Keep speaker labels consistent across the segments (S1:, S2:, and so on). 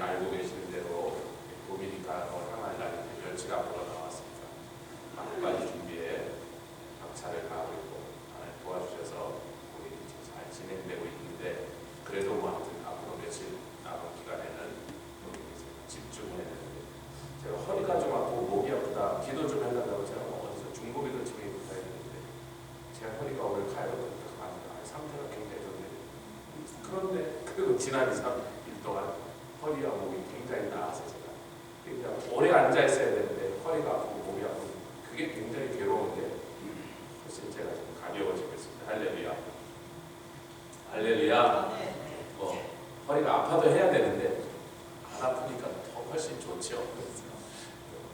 S1: 알고 계시는 대로 도미니카로 향할 날이 며칠 앞으로 나왔습니다. 한국까지 준비에 박차를 가하고 있고 도와주셔서 우리 잘 진행되고 있는데, 그래도 뭐 아무튼 앞으로 며칠 남은 기간에는 집중을 해야 되는데, 제가 허리가 좀 아프고 목이 아프다, 기도 좀 해달라고 제가 어디서 중고기도 집에 입고 했는데, 제가 허리가 오늘 가요부터 상태가 굉장히 좋네요. 그런데 그리고 지난 2, 3일 동안 허리와 목이 굉장히 나아서 제가 굉장히 오래 앉아 있어야 되는데 허리가 아프고 목이 아프고 그게 굉장히 괴로운데, 훨씬 제가 좀 가벼워지고 있습니다. 할렐루야. 할렐루야. 허리가 아파도 해야 되는데 안 아프니까 더 훨씬 좋죠.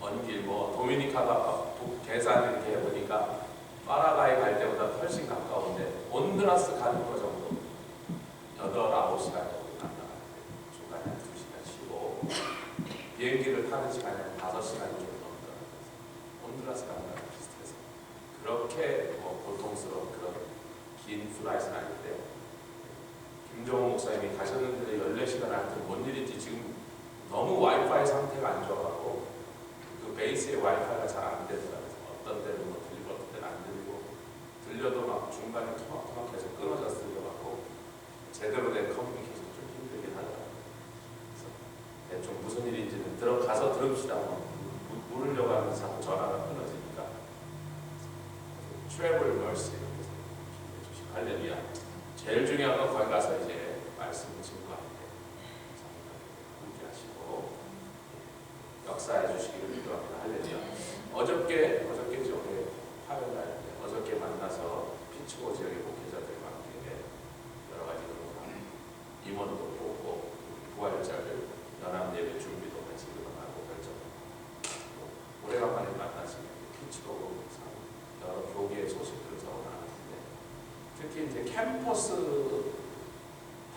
S1: 먼길 도미니카가 계산 이렇게 해보니까 파라과이 갈 때보다 훨씬 가까운데, 온두라스 가는 거 정도 8, 9시간 정도 간다는데 중간에 한 2시간 쉬고 비행기를 타는 시간이 한 5시간이 좀 넘더라고요. 온두라스 가는 거랑 비슷해서 그렇게 고통스러운 그런 긴 플라이트는 아닌데, 김종호 목사님이 가셨는데 14시간 하여튼 뭔 일인지 지금 너무 와이파이 상태가 안 좋아가고 그 베이스에 와이파이가 잘 안 되더라고요. 어떤 때는 들리고 어떤 때는 안 들리고, 들려도 막 중간에 토막토막 계속 끊어져서 들려갖고 제대로 된 커뮤니케이션 좀 힘들긴 하더라고요. 그래서 대충 무슨 일인지는 들어가서 들읍시다. 물으려고 하면 자꾸 전화가 끊어지니까 트래블 멀시 이렇게 준비해 주시고, 할렐루야. 제일 중요한 건 거기 가서 이제 말씀 증거와 함께 하시고 역사해 주시기를 기도합니다. 할렐루야. 어저께 화요일 날 어저께 만나서 피츠버 지역의 목회자들과 함께 여러 가지 임원도 뽑고 부활자를 연합 예배 준비도 같이 일어나고 결정. 오래간만에 만났으면 피츠버 여러 교계의 소식들을 적어 나왔는데, 특히 이제 캠퍼스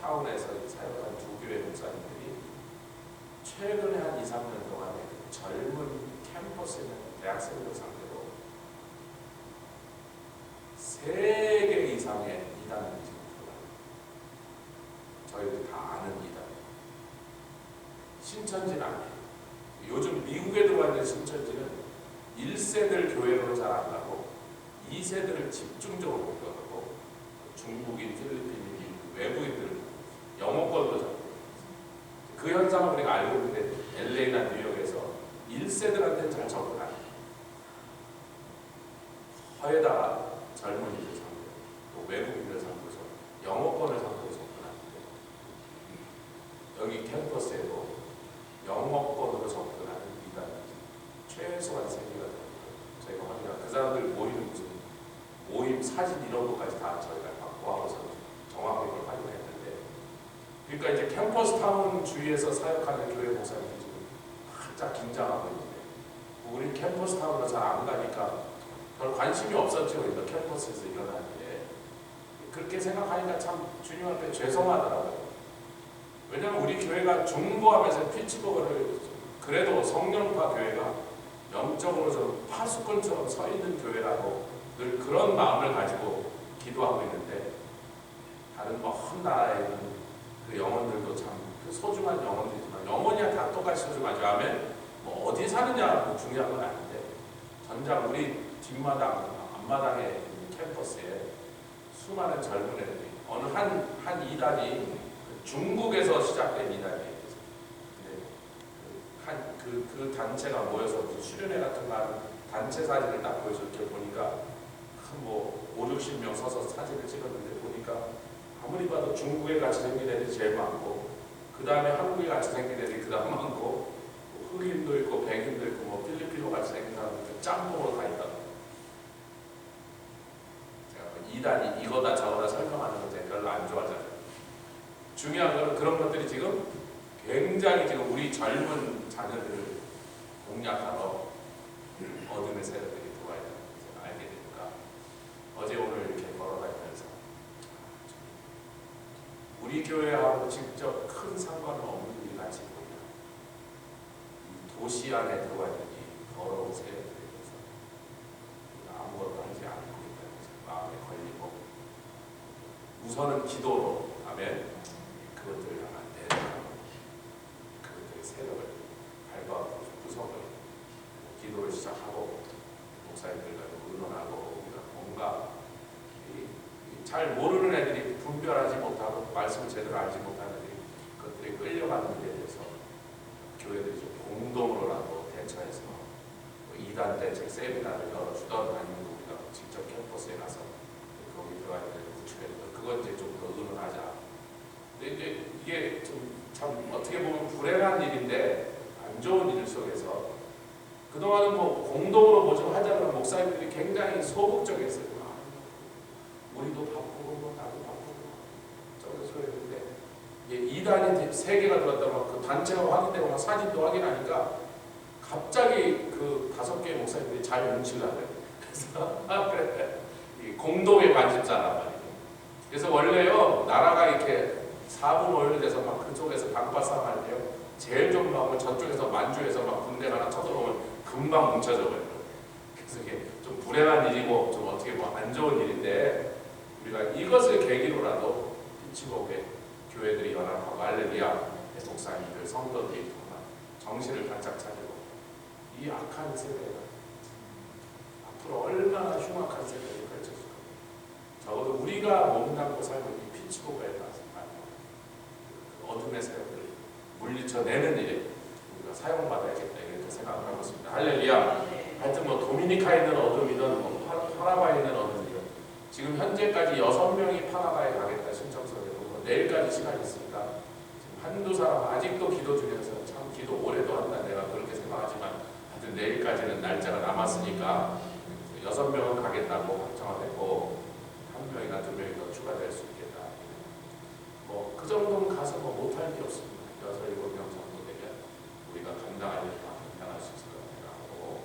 S1: 타운에서 사역한 두 교회 목사님들이 최근에 한 2, 3년 동안에 젊은 캠퍼스에 있는 대학생들 상대로 3개 이상의 이단을 지금 들어가요. 저희들이 다 아는 이단. 신천지는 아니에요. 요즘 미국에 들어와 있는 신천지는 1세들 교회로는 잘 안 가고 2세들을 집중적으로 공격하고, 중국인, 필리핀인, 외부인들 영어권으로 잡고, 그 현상을 우리가 알고 있는데 LA나 뉴욕에서 1세들한테는 잘 접근 안 해요. 거기다가 젊은이들 상대로, 또 외국인들 상대로 영어권을 상대로 접근하는데, 여기 캠퍼스에도 영어권으로 접근하는 이단이 최소한 3개가 됩니다. 저희가 확인한 그 사람들 모이는 무슨 모임 사진 이런 것까지 다 저희가 확보하고서 정확하게 그걸 확인했는데, 그러니까 이제 캠퍼스 타운 주위에서 사역하는 교회 목사님들이 지금 바짝 긴장하고 있는데, 우리 캠퍼스 타운으로 잘 안 가니까 별 관심이 없었죠. 그러니까 캠퍼스에서 일어나는 게. 그렇게 생각하니까 참 주님한테 죄송하더라고요. 왜냐하면 우리 교회가 중보하면서 피츠버그를 그래도 성령파 교회가 영적으로 좀 파수꾼처럼 서 있는 교회라고 늘 그런 마음을 가지고 기도하고 있는데, 다른 먼 나라에 있는 그 영혼들도 참 그 소중한 영혼들이지만, 영혼이야 다 똑같이 소중하죠. 아멘. 어디 사느냐 중요한 건 아닌데, 전장 우리 뒷마당, 앞마당에 있는 캠퍼스에 수많은 젊은 애들이 어느 한 이단이 중국에서 시작된 이단이에요. 그 단체가 모여서 무슨 수련회 같은 거 하는 단체 사진을 딱 보여서 이렇게 보니까 5, 60명 서서 사진을 찍었는데, 보니까 아무리 봐도 중국에 같이 생긴 애들이 제일 많고, 그 다음에 한국에 같이 생긴 애들이 그 다음 많고, 흑인도 있고 백인도 있고 필리핀도 같이 생긴 사람들 짬뽕으로 다 있다. 이단이 이거다 저거다 설명하는 거 제가 별로 안 좋아하잖아요. 중요한 건 그런 것들이 지금 굉장히 지금 우리 젊은 자녀들을 공략하러 어둠의 세력들이 들어와 있다는 것을 알게 되니까, 어제 오늘 이렇게 걸어다니면서 우리 교회하고 직접 큰 상관은 없는 일이 같이 보이는 도시 안에 들어와 있는 이 더러운 세력들에 대해서 아무것도 하지 않고 있다는 것을 마음에 걸리고, 우선은 기도로, 아멘, 그것들을 향한 대응하고, 그것들을 기도를 시작하고 목사님들과 의논하고 우리가 뭔가 잘 모르는 애들이 분별하지 못하고 말씀을 제대로 알지 못하는 애들이 그것들이 끌려가는 일에 대해서 교회들이 좀 공동으로라도 대처해서 이단 대책 세미나를 열어주던 아니면 우리가 직접 캠퍼스에 가서 거기 들어가야 되는 구축해야 되는 그건 이제 좀 더 의논하자. 근데 이제 이게 좀 참 어떻게 보면 불행한 일인데 안 좋은 일 속에서 그동안은 뭐 공동으로 뭐 좀 하자는 목사님들이 굉장히 소극적이었어요. 우리도 바쁘고 뭐 나도 바쁘고 저도 소리했는데 이단이 3개가 들어왔다고 그 단체가 확인되고 막 사진도 확인하니까 갑자기 그 5개의 목사님들이 잘 뭉치려고 해요. 그래서 그래 공동의 관심사란 말이에요. 그래서 원래요 나라가 이렇게 4분 5일 돼서 막 그쪽에서 강바싸움 할 때요 제일 좀 나오면 저쪽에서 만주에서 막 군대가 하나 쳐들어오면 금방 뭉쳐져 버려요. 그래서 이게 좀 불행한 일이고 좀 어떻게 뭐 안 좋은 일인데 우리가 이것을 계기로라도 피치복에 교회들이 연합하고 할렐루야 목사님들 성도들이 정말 정신을 바짝 차리고 이 악한 세대가 앞으로 얼마나 흉악한 세대를 펼쳐질 겁니다. 적어도 우리가 몸담고 살고 있는 피치복에 따라서 어둠의 세력들을 물리쳐내는 일에 우리가 사용받아야겠다 이렇게 생각을 하고 있습니다. 할렐루야. 하여튼 뭐 도미니카에 있는 어둠이든 뭐 파나마에 있는 어둠이든 지금 현재까지 6명이 파나마에 가겠다 신청서를 내고 내일까지 시간이 있으니까 지금 한두 사람 아직도 기도 중에서 참 기도 오래도 한다 내가 그렇게 생각하지만 하여튼 내일까지는 날짜가 남았으니까 6명은 가겠다고 확정을 했고 1명이나 2명이 더 추가될 수 있겠다. 뭐 그 정도는 가서 뭐 못할 게 없습니다. 6, 7명 정도 되면 우리가 감당할 일을 감당할 수 있을 거라고 생각하고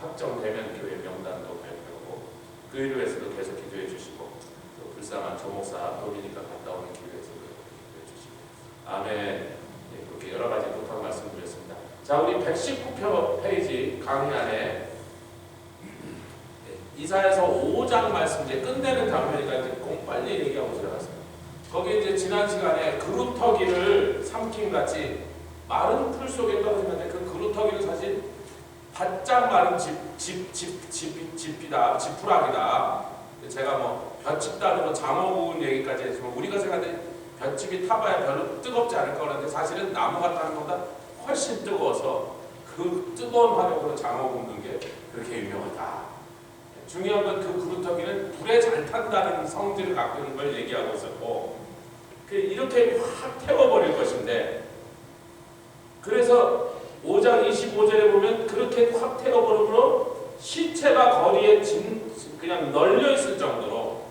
S1: 확정되면 교회 명단도 발표하고 그 일을 위해서도 계속 기도해 주시고 또 불쌍한 조목사 도미니카 갔다 오는 기회에서도 기도해 주시고 아멘. 네, 그렇게 여러 가지 부탁 말씀드렸습니다. 자 우리 119페이지 강의 안에 이사야서 5장 말씀 이제 끝내는 장면이니까 이제 꼭 빨리 얘기하고 들어갔어요. 거기 이제 지난 시간에 그루터기를 삼킴같이 마른 풀 속에 떨어지는데 그 그루터기는 사실 바짝 마른 지피다, 지푸라기다. 제가 뭐 볏짚 따르고 장어 구운 얘기까지 했지만 우리가 생각하는 볏짚이 타봐야 별로 뜨겁지 않을 거라는데 사실은 나무가 타는 것보다 훨씬 뜨거워서 그 뜨거운 화력으로 장어 굽는 게 그렇게 유명하다. 중요한 건 그 그루터기는 불에 잘 탄다는 성질을 갖고 있는 걸 얘기하고 있었고 이렇게 확 태워버릴 것인데 그래서 5장 25절에 보면 그렇게 확 태워버림으로 시체가 거리에 그냥 널려있을 정도로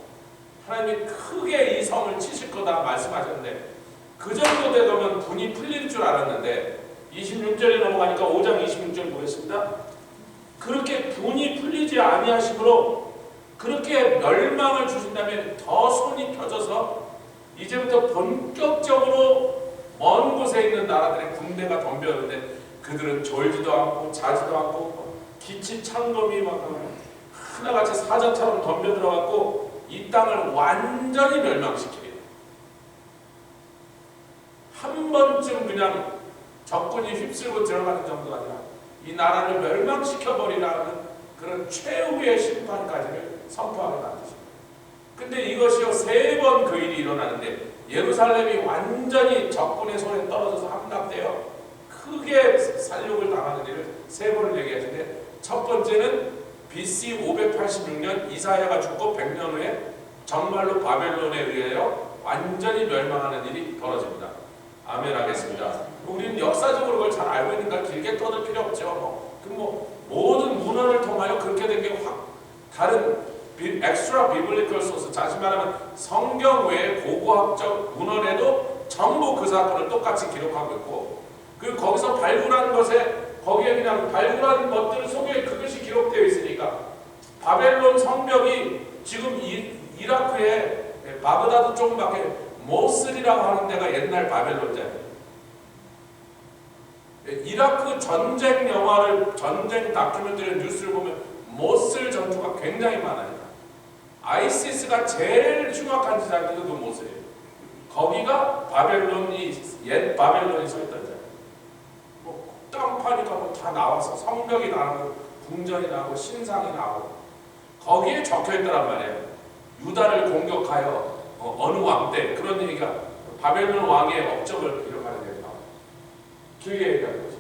S1: 하나님이 크게 이 성을 치실 거다 말씀하셨는데 그 정도 되면 분이 풀릴 줄 알았는데 26절에 넘어가니까 5장 26절 보겠습니다. 그렇게 분이 풀리지 아니하심으로 그렇게 멸망을 주신다면 더 손이 펴져서 이제부터 본격적으로 먼 곳에 있는 나라들의 군대가 덤벼오는데 그들은 졸지도 않고 자지도 않고 기치 창검이 막 하나같이 사자처럼 덤벼 들어갔고 이 땅을 완전히 멸망시키리라. 한 번쯤 그냥 적군이 휩쓸고 들어가는 정도가 아니라 이 나라를 멸망시켜버리라는 그런 최후의 심판까지를 선포하게 만드십니다. 근데 이것이요 3번 그 일이 일어나는데 예루살렘이 완전히 적군의 손에 떨어져서 함락되어 크게 살육을 당하는 일을 3번을 얘기하시는데 첫 번째는 BC 586년 이사야가 죽고 100년 후에 정말로 바벨론에 의하여 완전히 멸망하는 일이 벌어집니다. 아멘 하겠습니다. 우리는 역사적으로 그걸 잘 알고 있으니까 길게 떠들 필요 없죠. 모든 문헌을 통하여 그렇게 된 게 확 다른 엑스트라 비블리컬 소스, 다시 말하면 성경 외의 고고학적 문헌에도 전부 그 사건을 똑같이 기록하고 있고 그리고 거기서 발굴한 것에 거기에 그냥 발굴한 것들 속에 그것이 기록되어 있으니까 바벨론 성벽이 지금 이라크에 바그다드 조금밖에 모슬이라고 하는 데가 옛날 바벨론이잖아요. 이라크 전쟁 영화를 전쟁 다큐멘터리 뉴스를 보면 모슬 전투가 굉장히 많아요. 아이시스가 제일 흉악한 짓 할 때도 그 모슬이에요. 거기가 바벨론이 옛 바벨론이 서 있던 자리예요. 땅 파니까 뭐 다 나와서 성벽이 나오고 궁전이 나오고 신상이 나오고 거기에 적혀있더란 말이에요. 유다를 공격하여 어느 왕 때 그런 얘기가 바벨론 왕의 업적을 이런 말이 되죠. 길게 얘기하는 거죠.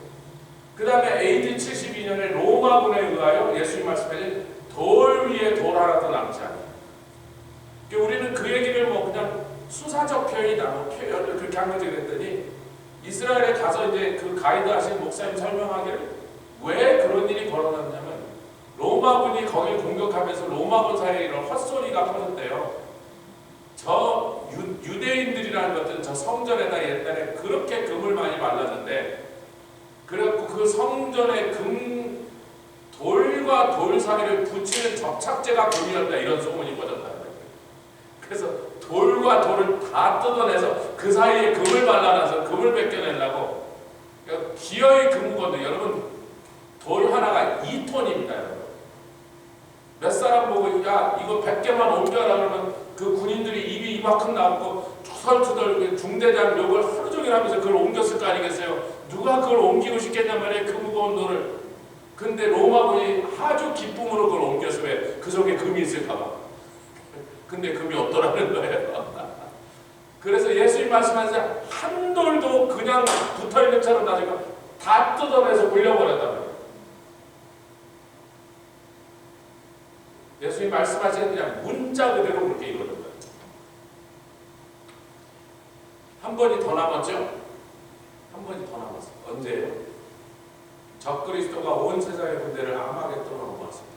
S1: 그 다음에 AD 72년에 로마군에 의하여 예수님 말씀하신 돌 위에 돌 하나도 남지 않아요. 우리는 그 얘기를 뭐 그냥 수사적 표현이다, 뭐 표현을 그렇게 한 거지 그랬더니 이스라엘에 가서 이제 그 가이드 하신 목사님 설명하기를 왜 그런 일이 벌어졌냐면 로마군이 거길 공격하면서 로마군 사이에 이런 헛소리가 퍼졌대요. 저 유대인들이라는 것들은 저 성전에다 옛날에 그렇게 금을 많이 발랐는데 그래갖고 그 성전에 금 돌과 돌 사이를 붙이는 접착제가 금이었다 이런 소문이 퍼졌다는 거예요. 그래서 돌과 돌을 다 뜯어내서 그 사이에 금을 발라놔서 금을 벗겨내려고 그러니까 기어이 금거든요. 여러분 돌 하나가 2톤입니다. 여러분. 몇 사람 보고 야 이거 100개만 옮겨라 그러면 그 군인들이 입이 이만큼 나왔고 투덜투덜 중대장 욕을 하루 종일 하면서 그걸 옮겼을 거 아니겠어요. 누가 그걸 옮기고 싶겠냔 말이에요. 그 무거운 돌을. 근데 로마군이 아주 기쁨으로 그걸 옮겼어요. 왜? 그 속에 금이 있을까 봐. 근데 금이 없더라는 거예요. 그래서 예수님 말씀하시자 한 돌도 그냥 붙어있는 채로 나중에 다 뜯어내서 굴려버렸단 말이에요. 예수님 말씀하시는 그냥 문자 그대로 그렇게 이루어진 거예요. 한 번이 더 남았죠? 한 번이 더 남았어요. 언제예요? 적그리스도가 온 세상의 군대를 아마겟돈으로 모았습니다.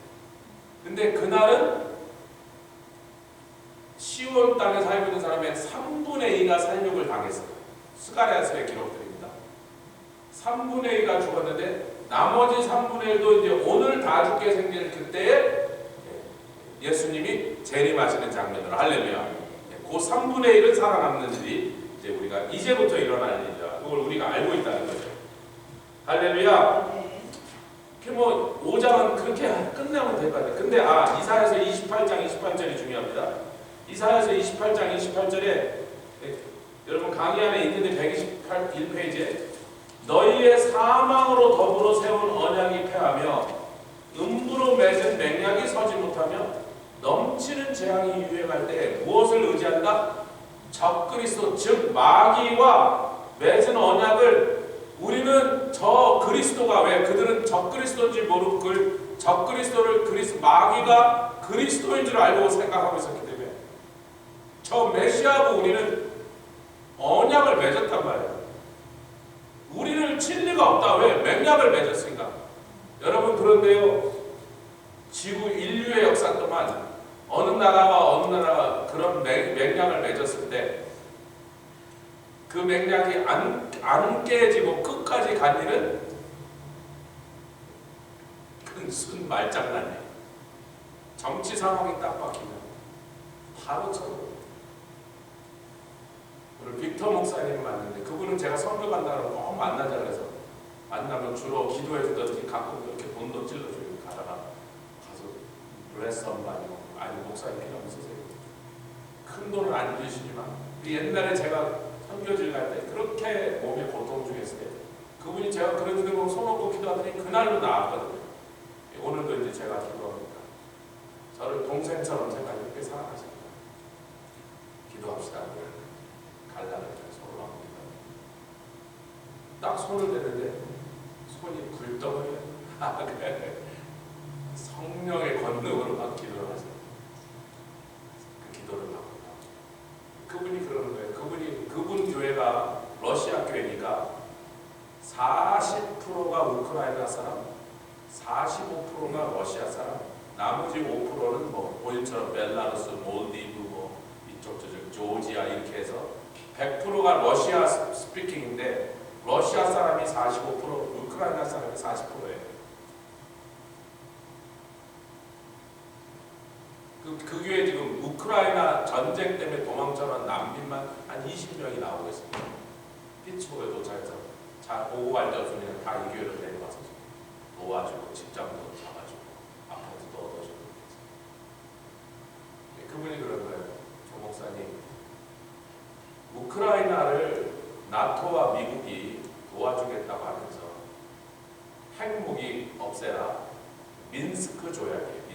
S1: 근데 그날은 시온 땅에 살고 있는 사람의 3분의 2가 살육을 당했어요. 스가랴서의 기록들입니다. 3분의 2가 죽었는데 나머지 3분의 1도 이제 오늘 다 죽게 생길 그때에 예수님이 재림하시는 장면으로 할렐루야. 그 3분의 1은 살아남는 일이 이제 우리가 이제부터 일어나는 일이다. 그걸 우리가 알고 있다는 거죠. 할렐루야. 뭐 5장은 그렇게 끝내면 될 것 같아요. 근데 이사야서 28장 28절이 중요합니다. 이사야서 28장 28절에 여러분 강의 안에 있는데 121페이지에 너희의 사망으로 더불어 세운 언약이 패하며 음부로 맺은 맹약이 서지 못하며 넘치는 재앙이 유행할 때 무엇을 의지한다? 적그리스도 즉 마귀와 맺은 언약을 우리는 저 그리스도가 왜 그들은 적그리스도인지 모르고 그 적그리스도를 마귀가 그리스도인 줄 알고 생각하고 있었기 때문에 저 메시아하고 우리는 언약을 맺었단 말이에요. 우리를 칠 리가 없다. 왜? 맹약을 맺었으니까. 여러분 그런데요. 지구 인류의 역사 동안 어느 나라가 그런 맹약을 맺었을 때 그 맹약이 안 깨지고 끝까지 간 일은 큰 순 말장난이에요. 정치 상황이 딱 바뀌면 바로 쳐도 오늘 빅터 목사님 만났는데 그분은 제가 선교 간다고 꼭 만나자 그래서 만나면 주로 기도해 주던지 가끔 이렇게 돈도 찔러주고 가다가 가서 레슨 아니 목사님 필요하면 쓰세요. 큰 돈을 안 주시지만 옛날에 제가 선교질 갈 때 그렇게 몸에 고통 중에 있을 때 그분이 제가 그런 데 보고 손 얹고 기도하더니 그날로 나았거든요. 오늘도 이제 제가 기도합니다. 저를 동생처럼 제가 이렇게 사랑하십니다. 기도합시다. 갈라를 손을 얹습니다. 딱 손을 대는데 손이 굴떡을 성령의 권능으로 막 기도를 하세요. 그 기도를 받고 그분이 그러는 거예요. 그분 교회가 러시아 교회니까 40%가 우크라이나 사람, 45%가 러시아 사람, 나머지 5%는 뭐 본인처럼 벨라루스, 몰디브, 뭐 이쪽 저쪽 조지아 이렇게 해서 100%가 러시아 스피킹인데 러시아 사람이 45%, 우크라이나 사람이 40%예요. 그 교회 지금 우크라이나 전쟁 때문에 도망쳐난 난민만 한 20명이 나오고 있습니다. 피츠버그에 도착해서 잘 보호할 때 없으면 다 이 교회로 데려가서 도와주고 직장도 잡아주고 아파트도 얻어주고 그분이 그런 거예요. 조 목사님 우크라이나를 나토와 미국이 도와주겠다고 하면서 핵무기 없애라. 민스크 조약이에요.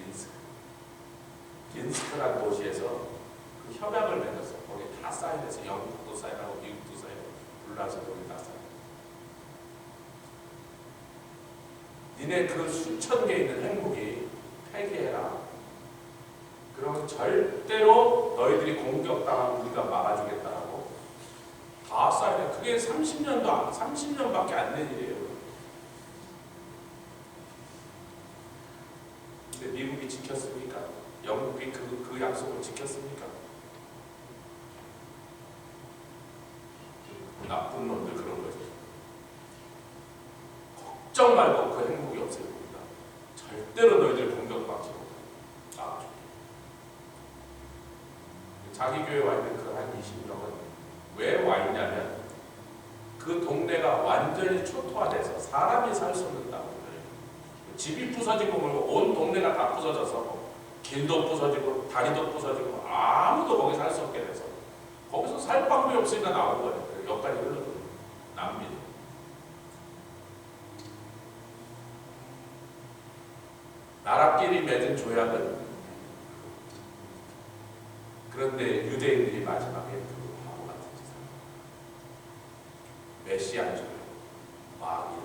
S1: 민스크라는 도시에서 그 협약을 맺었어. 거기에 다 사인해서 영국도 사인하고 미국도 사인하고 불라서도 다 사인. 니네 그 수천 개 있는 핵무기 폐기해라. 그러면 절대로 너희들이 공격당하면 우리가 막아주겠다라고 다 사인해. 그게 30년밖에 안 된 일이에요. 근데 미국이 지켰습니까? 영국이 그 약속을 지켰습니까? 나쁜 놈들 그런 거죠. 걱정 말고 그 핵무기 없애고 있다. 절대로 너희들 공격받지 못한다. 자기 교회에 와 있는 그 한 20명은 왜 와 있냐면 그 동네가 완전히 초토화돼서 사람이 살 수 없는 땅. 집이 부서지고 온 동네가 다 부서져서 길도 부서지고 다리도 부서지고 아무도 거기 살 수 없게 돼서 거기서 살 방법이 없으니까 나온 거예요. 여기까지 흘러들어요. 난민. 나라끼리 맺은 조약은 그런데 유대인들이 마지막에 그 바보 같은 짓을 메시아 조약, 마귀를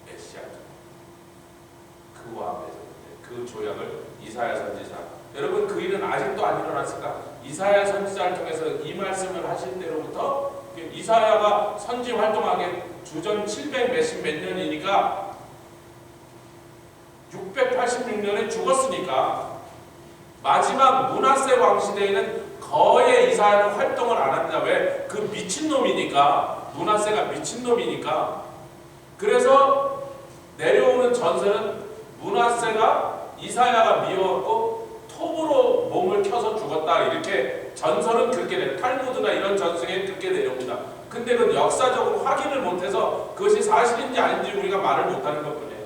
S1: 메시아 조약 그와 맺었는데 그 조약을 이사야 선지자 여러분 그 일은 아직도 안 일어났을까? 이사야 선지자를 통해서 이 말씀을 하실 때로부터 이사야가 선지 활동하게 주전 700 몇십 몇 년이니까 686년에 죽었으니까 마지막 므낫세 왕 시대에는 거의 이사야는 활동을 안 합니다. 왜? 그 미친놈이니까. 므낫세가 미친놈이니까. 그래서 내려오는 전설은 므낫세가 이사야가 미워갖고 톱으로 몸을 켜서 죽었다. 이렇게 전설은 그렇게 돼요. 탈무드나 이런 전승에 그렇게 내려옵니다. 근데 그건 역사적으로 확인을 못해서 그것이 사실인지 아닌지 우리가 말을 못하는 것뿐이에요.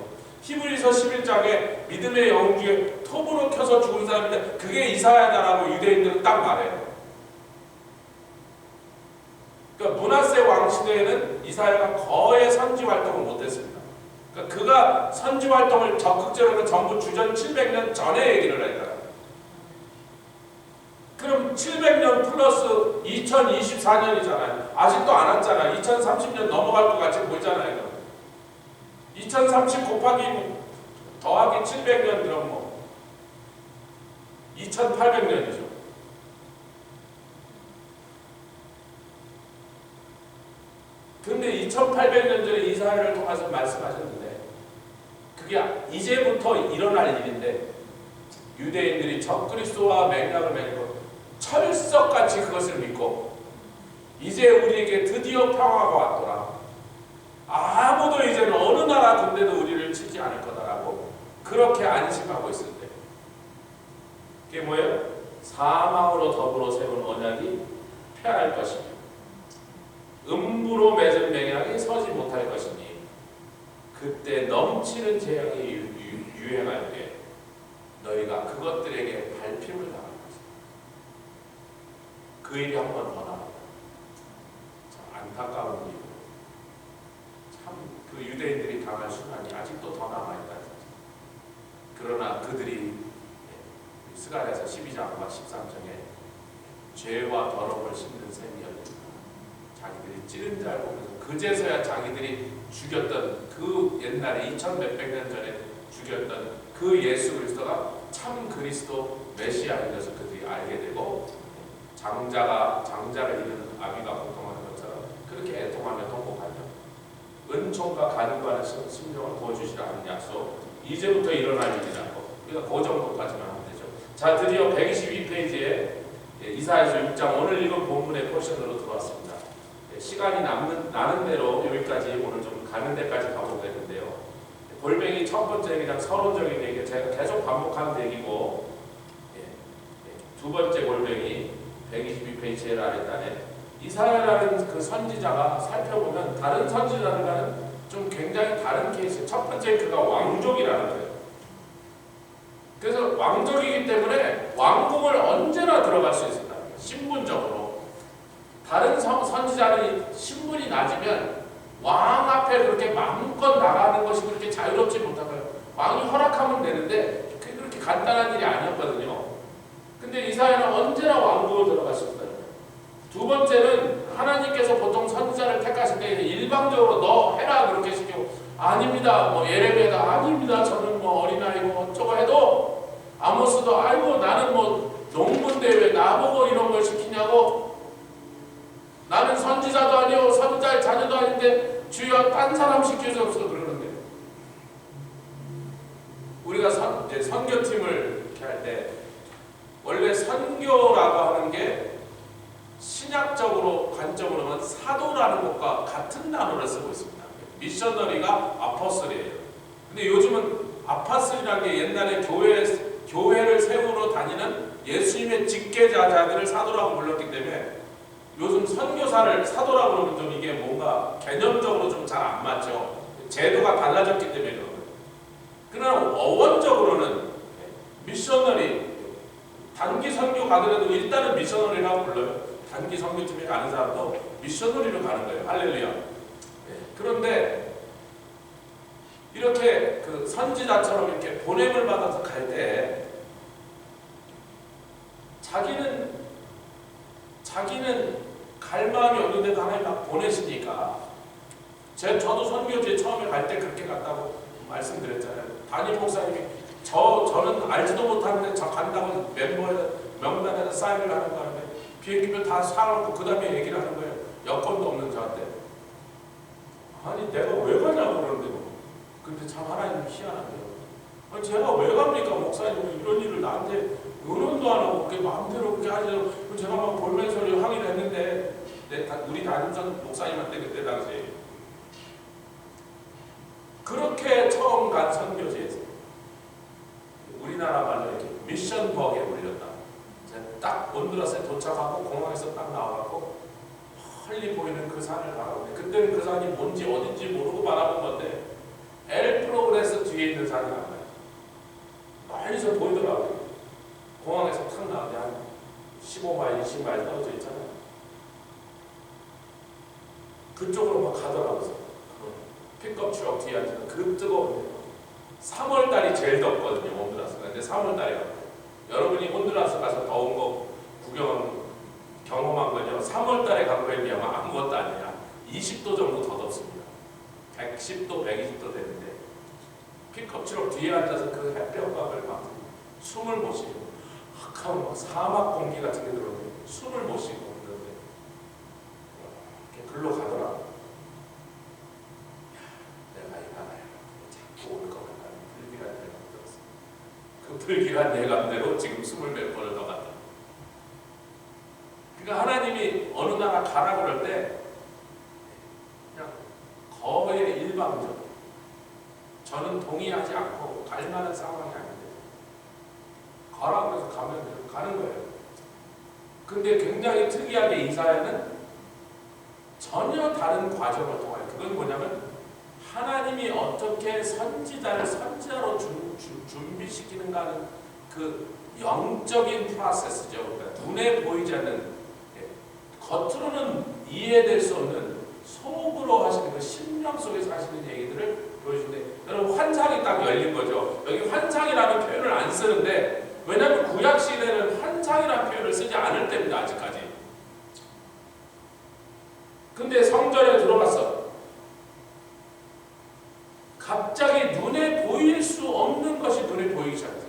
S1: 히브리서 11장에 믿음의 영웅 중에 톱으로 켜서 죽은 사람인데 그게 이사야다라고 유대인들은 딱 말해요. 그러니까 므낫세 왕 시대에는 이사야가 거의 선지 활동을 못했습니다. 그러니까 그가 선지 활동을 적극적으로 전부 주전 700년 전에 얘기를 했다. 그럼 700년 플러스 2024년이잖아요. 아직도 안 왔잖아요. 2030년 넘어갈 것 같이 보이잖아요. 2030 곱하기 더하기 700년 그럼 뭐 2800년이죠. 근데 2800년 전에 이사야를 통해서 말씀하셨는데 그게 이제부터 일어날 일인데 유대인들이 적그리스도와 맥락을 맺고 철석같이 그것을 믿고 이제 우리에게 드디어 평화가 왔더라. 아무도 이제는 어느 나라 군대도 우리를 치지 않을 거다라고 그렇게 안심하고 있을 때 그게 뭐예요? 사망으로 더불어 세운 언약이 패할 것이며 음부로 맺은 맹약이 서지 못할 것이니 그때 넘치는 재앙이 유행할 때 너희가 그것들에게 발핌을 당할 것이다. 그 일이 한 번 더 나옵니다. 참 안타까운 일이고 참 그 유대인들이 당할 순간이 아직도 더 남아있다. 그러나 그들이 스가랴서 12장과 13장에 죄와 더러움을 씹는 셈이었다. 자기들이 찌른 줄 알고 그제서야 자기들이 죽였던 그 옛날에 2000몇백 년 전에 죽였던 그 예수 그리스도가 참 그리스도 메시아인 것을 그들이 알게 되고 장자를 이루는 아비가 고통하는 것처럼 그렇게 애통하며 통곡하며 은총과 간구하는 심령을 부어주시라 하는 약속 이제부터 일어날 일이라고 우리가 그 정도까지만 하면 되죠. 자 드디어 122페이지에 이사야서 6장 오늘 읽은 본문의 포션으로 들어왔습니다. 시간이 나는 대로 여기까지 오늘 좀 가는 데까지 가보게 되는데요. 골뱅이 첫 번째 그냥 서론적인 얘기 제가 계속 반복하는 얘기고 두 번째 골뱅이 122페이지의 아래단에 이사야라는 그 선지자가 살펴보면 다른 선지자들과는 좀 굉장히 다른 케이스. 첫 번째 그가 왕족이라는 거예요. 그래서 왕족이기 때문에 왕궁을 언제나 들어갈 수 있습니다. 신분적으로. 다른 선지자는 신분이 낮으면 왕 앞에 그렇게 마음껏 나가는 것이 그렇게 자유롭지 못한가요? 왕이 허락하면 되는데 그게 그렇게 간단한 일이 아니었거든요. 근데 이사야는 언제나 왕국을 들어갔었어요. 두 번째는 하나님께서 보통 선지자를 택하실 때 일방적으로 너 해라 그렇게 시키고 아닙니다. 뭐 예레미야가 아닙니다. 저는 뭐 어린아이고 어쩌고 해도 아모스도 아이고 나는 뭐 농부인데 왜 나보고 이런 걸 시키냐고 나는 선지자도 아니고 선지자의 자녀도 아닌데 주여 딴 사람 시켜주옵소서 그러는데 우리가 선교팀을 이렇게 할 때 원래 선교라고 하는 게 신약적으로 관점으로는 사도라는 것과 같은 단어를 쓰고 있습니다. 미셔너리가 아포스톨이에요. 근데 요즘은 아포스톨이라는 게 옛날에 교회를 세우러 다니는 예수님의 직계자들을 사도라고 불렀기 때문에 요즘 선교사를 사도라고 그러면 좀 이게 뭔가 개념적으로 좀 잘 안 맞죠. 제도가 달라졌기 때문에 그런 거예요. 그러나 어원적으로는 미셔너리 단기 선교 가더라도 일단은 미셔너리라고 불러요. 단기 선교팀에 가는 사람도 미셔너리로 가는 거예요. 할렐루야. 그런데 이렇게 그 선지자처럼 이렇게 보냄을 받아서 갈 때 자기는 갈 마음이 없는데도 하나님 막 보내시니까 저도 선교지에 처음에 갈 때 그렇게 갔다고 말씀드렸잖아요. 담임 목사님이 저는 알지도 못하는데 저 간다고 명단에다 사인을 하는 거는데 비행기표 다 사놓고 그 다음에 얘기를 하는 거예요. 여권도 없는 저한테. 아니 내가 왜 가냐고 그러는데 뭐. 근데 참 하나님 희한하네요. 아니 제가 왜 갑니까 목사님 이런 일을 나한테 의논도 안 하고 그렇게 마음대로 그렇게 하죠. 제가 막 볼면서 항의를 했는데 우리 담임선 목사님한테 그때 당시에 그렇게 처음 간 선교지에서 우리나라 말로 이렇게 미션벅에 올렸다. 딱 온두라스에 도착하고 공항에서 딱 나와갖고 멀리 보이는 그 산을 바라보는데 그때는 그 산이 뭔지 어딘지 모르고 바라본 건데 엘 프로그레스 뒤에 있는 산이 나와요. 멀리서 보이더라고요. 공항에서 탁 나왔는데 한 15마일, 20마일 떨어져 있잖아요. 그쪽으로 막 가더라고요. 픽업 트럭 뒤에 앉은 그 뜨거운 데요. 3월달이 제일 덥거든요. 온두라스가. 근데 3월달에 갔어요. 여러분이 온두라스 가서 더운 거 경험한 거죠. 3월달에 간 거에 비하면 아무것도 아니야. 20도 정도 더 덥습니다. 110도, 120도 되는데 픽업 트럭 뒤에 앉아서 그 햇볕밥을 막 숨을 못 쉬고 흑하고 막 사막 공기 같은 게 들어오는데 숨을 못 쉬고 그러는데 이렇게 글로 가더라고. 불길한 예감대로 지금 20몇 번을 더 갔다. 그러니까 하나님이 어느 나라 가라 그럴 때 그냥 거의 일방적으로 저는 동의하지 않고 갈 만한 상황이 아닌데 가라 그래서 가면 가는 거예요. 근데 굉장히 특이하게 이사야는 전혀 다른 과정을 통하여 그건 뭐냐면 하나님이 어떻게 선지자를 선지자로 준비시키는가 하는 그 영적인 프로세스죠. 그러니까 눈에 보이지 않는 겉으로는 이해될 수 없는 속으로 하시는 그 심령 속에서 하시는 얘기들을 보여주는데 여러분 환상이 딱 열린 거죠. 여기 환상이라는 표현을 안 쓰는데 왜냐하면 구약시대는 환상이라는 표현을 쓰지 않을 때입니다. 아직까지. 근데 성전에 들어갔어. 갑자기 눈에 보일 수 없는 것이 눈에 보이기 시작해요.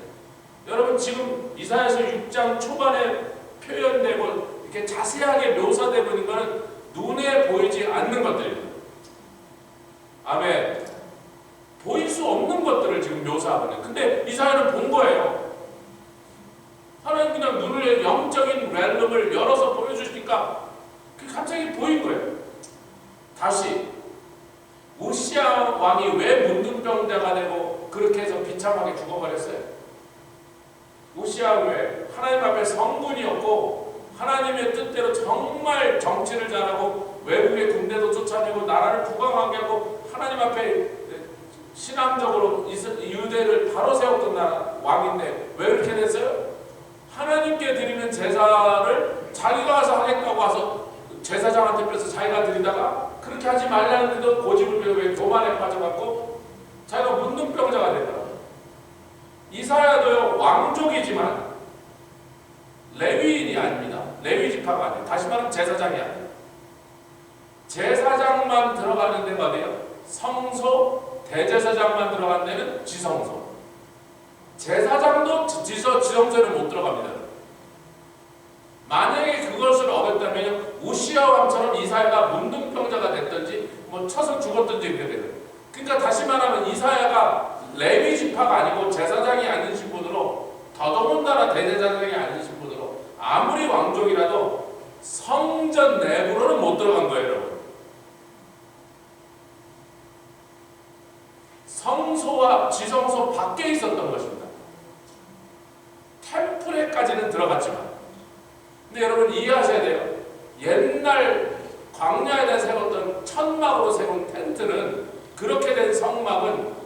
S1: 여러분 지금 이사야서 6장 초반에 표현되고 이렇게 자세하게 묘사되고 있는 것은 눈에 보이지 않는 것들입니다. 아멘. 보일 수 없는 것들을 지금 묘사하고 있는. 근데 이사야는 본 거예요. 하나님 그냥 눈을 영적인 렐름을 열어서 보여주시니까 그게 갑자기 보인 거예요. 다시 우시아 왕이 왜 문둥병자가 되고 그렇게 해서 비참하게 죽어버렸어요? 우시아 왜 하나님 앞에 성군이었고 하나님의 뜻대로 정말 정치를 잘하고 외국의 군대도 쫓아내고 나라를 부강하게 하고 하나님 앞에 신앙적으로 유대를 바로 세웠던 왕인데 왜 이렇게 됐어요? 하나님께 드리는 제사를 자기가 와서 하겠다고 와서 제사장한테 뺏어 자기가 드리다가 그렇게 하지 말라는데도 고집을 부리고 왜 교만에 빠져갖고 자기가 문둥병자가 되더라고요. 이사야도요 왕족이지만 레위인이 아닙니다. 레위 지파가 아니에요. 다시 말하면 제사장이 아니에요. 제사장만 들어가는 데가 어디예요? 성소, 대제사장만 들어가는 데는 지성소. 제사장도 지성소에는 못 들어갑니다. 만약에 그것을 어겼다면 우시야 왕처럼 이사야가 문둥병자가 됐든지 뭐 쳐서 죽었든지 그렇게 돼요. 그러니까 다시 말하면 이사야가 레위 지파가 아니고 제사장이 아니신 분으로 더더군다나 대제사장이 아니신 분으로 아무리 왕족이라도 성전 내부로는 못 들어간 거예요, 여러분. 성소와 지성소 밖에 있었던 것입니다. 템플에까지는 들어갔지만, 근데 여러분 이해하셔야 돼요. 옛날 광야에다 세웠던 천막으로 세운 텐트는, 그렇게 된 성막은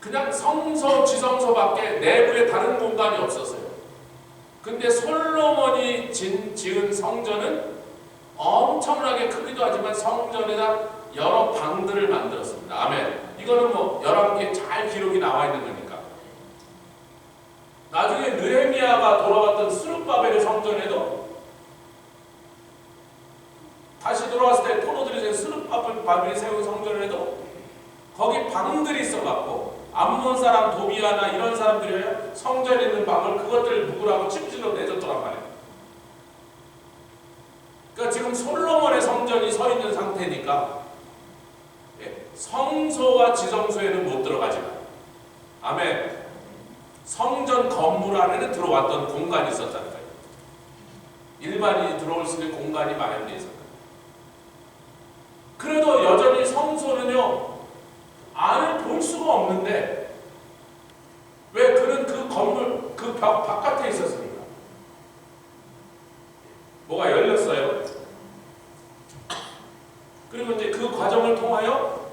S1: 그냥 성소, 지성소밖에 내부에 다른 공간이 없었어요. 근데 솔로몬이 지은 성전은 엄청나게 크기도 하지만 성전에다 여러 방들을 만들었습니다. 아멘. 이거는 뭐 열왕기에 잘 기록이 나와 있는 거니까. 나중에 느헤미야가 돌아왔던 스룹바벨의 성전에도 다시 돌아왔을 때 포로들이 세운 스룹바벨이 세운 성전에도 거기 방들이 있어갖고 암몬 사람 도비아나 이런 사람들이 성전에 있는 방을 그것들을 묵으라고 찜질로 내줬더란 말이에요. 그러니까 지금 솔로몬의 성전이 서 있는 상태니까 성소와 지성소에는 못 들어가지만, 아멘, 성전 건물 안에는 들어왔던 공간이 있었다는 거예요. 일반인이 들어올 수 있는 공간이 마련되어 있었다. 그래도 여전히 성소는요 안을 볼 수가 없는데, 왜? 그는 그 건물 그 벽 바깥에 있었습니다. 뭐가 열렸어요. 그리고 이제 그 과정을 통하여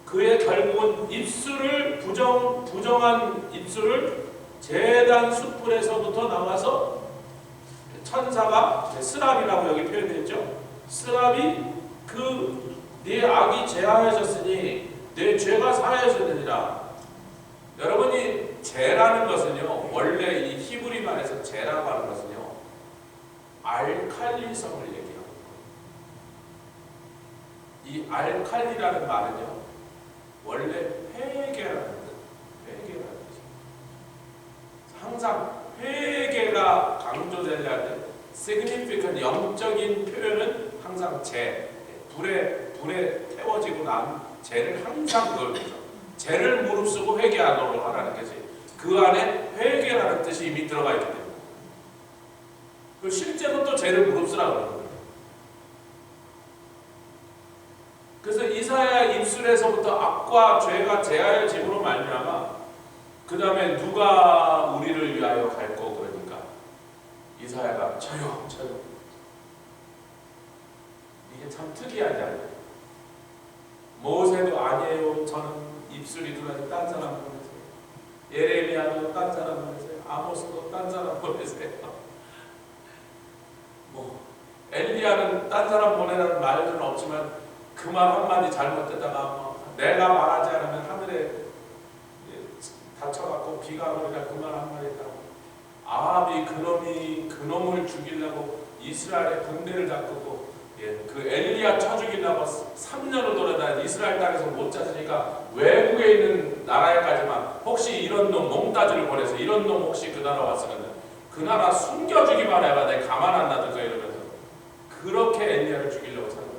S1: 그의 결국은 입술을 부정한 입술을 제단 숯불에서부터 나와서 천사가 스랍이라고 여기 표현되어 있죠. 스랍이 네 악이 제하여졌으니 내 죄가 사하여졌느니라. 여러분이 죄라는 것은요, 원래 이 히브리 말에서 죄라고 하는 것은요 알칼리성을 얘기합니다. 이 알칼리라는 말은요 원래 회개라는 뜻, 회개라는 뜻입니다. 항상 회개가 강조되려야 돼. significant 영적인 표현은 항상 죄, 불에 태워지고 난 죄를 항상 그걸로 죄를 무릅쓰고 회개하도록 하라는 것이, 그 안에 회개라는 뜻이 이미 들어가 있기 때문에 실제로 또 죄를 무릅쓰라고 그러는 거예요. 그래서 이사야 입술에서부터 악과 죄가 제하여짐으로 말미암아 그 다음에 누가 우리를 위하여 갈고, 그러니까 이사야가 저요 이게 참 특이하지 않아요? 모세도 아니에요, 저는 입술이 들어가서 딴 사람 보내세요. 예레미야도 딴 사람 보내세요. 아모스도 딴 사람 보내세요. 뭐 엘리야는 딴 사람 보내라는 말은 없지만 그 말 한마디 잘못되다가 내가 말하지 않으면 하늘에 다쳐갖고 비가 오니까 그 말 한마디 했다고 아합이 그놈을 죽이려고 이스라엘의 군대를 다끄고 그 엘리야 쳐 죽이려고 3년을 돌아다니 이스라엘 땅에서 못 찾으니까 외국에 있는 나라에까지만 혹시 이런 놈 몽따주를 보내서 이런 놈 혹시 그 나라 왔으면 그 나라 숨겨주기만 해봐 내 가만 안 놔둘 거야 이러면서 그렇게 엘리야를 죽이려고 산 거예요.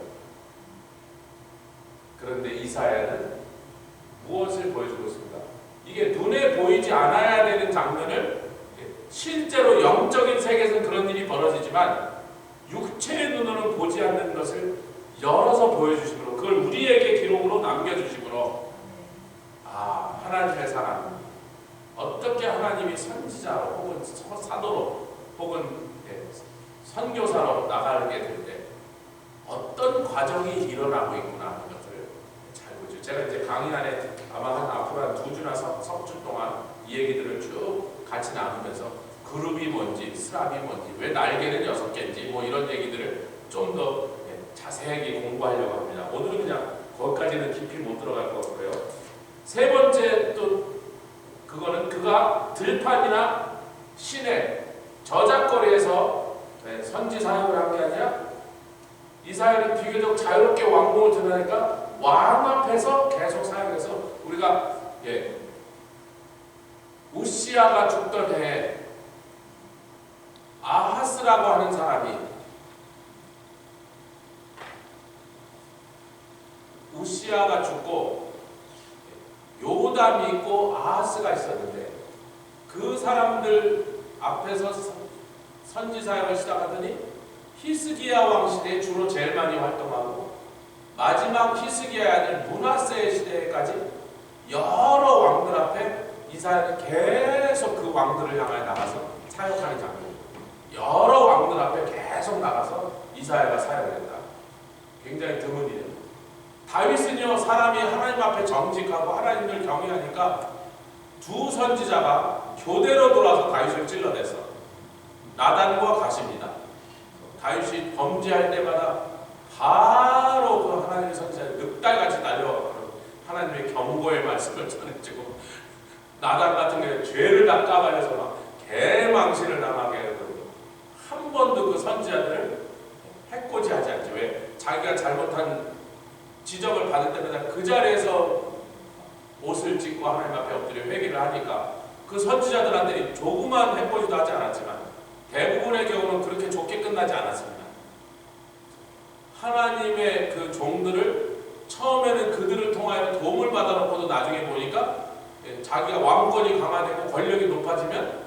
S1: 그런데 이사야는 무엇을 보여주고 있습니다. 이게 눈에 보이지 않아야 되는 장면을 실제로 영적인 세계에서는 그런 일이 벌어지지만 육체의 눈으로는 보지 않는 것을 열어서 보여주심으로 그걸 우리에게 기록으로 남겨주심으로 하나님의 사람, 어떻게 하나님이 선지자로 혹은 사도로 혹은 선교사로 나가게 될 때 어떤 과정이 일어나고 있구나 하는 것을 잘 보죠. 제가 이제 강의 안에 아마 앞으로 한 2주나 석주 동안 이 얘기들을 쭉 같이 나누면서 그룹이 뭔지, 스랍이 뭔지, 왜 날개는 6개인지 뭐 이런 얘기들을 좀 더 자세하게 공부하려고 합니다. 오늘은 그냥 거기까지는 깊이 못 들어갈 것 같고요. 세 번째 또 그거는 그가 들판이나 시내 저작거리에서 선지 사역을 한 게 아니라 이스라엘은 비교적 자유롭게 왕궁을 드러내니까 왕 앞에서 계속 사역해서 우리가 우시아가 죽던 해에 아하스라고 하는 사람이 우시아가 죽고 요담이 있고 아하스가 있었는데 그 사람들 앞에서 선지 사역을 시작하더니 히스기야 왕 시대에 주로 제일 많이 활동하고 마지막 히스기야의 아들 므낫세의 시대까지 여러 왕들 앞에 이스라엘은 계속 그 왕들을 향하여 나가서 사역하는 장면. 여러 왕들 앞에 계속 나가서 이스라엘과 사역을 했다. 굉장히 드문 일이에요. 다윗은요, 사람이 하나님 앞에 정직하고 하나님을 경외하니까 두 선지자가 교대로 돌아서 다윗을 찔러댔어. 나단과 가십니다. 다윗이 범죄할 때마다 바로 그 하나님의 선지자를 늑달같이 달려와서 하나님의 경고의 말씀을 전해주고 나단 같은 경우에 죄를 다 까발려서 막 개망신을 당하게 하고 한 번도 그 선지자들을 해코지하지 않죠. 왜? 자기가 잘못한 지적을 받을 때마다 그 자리에서 옷을 찢고 하나님 앞에 엎드려 회개를 하니까 그 선지자들한테 조그만 해코지도 하지 않았지만 대부분의 경우는 그렇게 좋게 끝나지 않았습니다. 하나님의 그 종들을 처음에는 그들을 통하여 도움을 받아놓고도 나중에 보니까 자기가 왕권이 강화되고 권력이 높아지면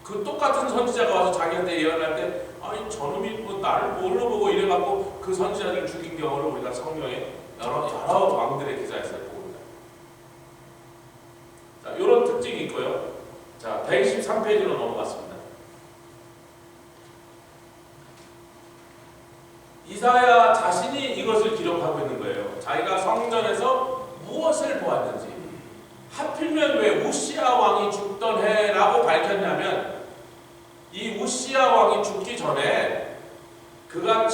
S1: 그 똑같은 선지자가 와서 자기한테 예언할 때 아니 저놈이 뭐 나를 뭘로 보고 이래갖고 그 선지자들을 죽인 경우를 우리가 성경에 여러 왕들의 기사에서 봅니다. 자, 이런 특징이 있고요. 자, 123페이지로 넘어갔습니다. 이사야 자신이 이것을 기록하고 있는 거예요. 자기가 성전에서 무엇을 보았는지. 하필이면 왜 우시아 왕이 죽던 해라고 밝혔냐면 이 우시아 왕이 죽기 전에 그가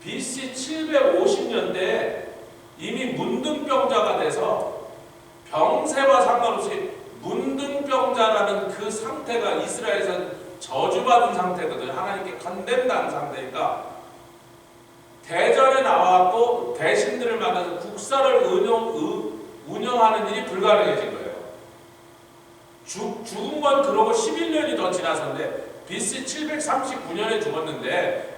S1: BC 750년대에 이미 문둥병자가 돼서 병세와 상관없이 문둥병자라는 그 상태가 이스라엘에서 저주받은 상태거든. 하나님께 컨뎀당한 상태니까 대전에 나와갖고 대신들을 만나서 국사를 운영하는 일이 불가능해진 거예요. 죽은 건 그러고 11년이 더 지나서인데 BC 739년에 죽었는데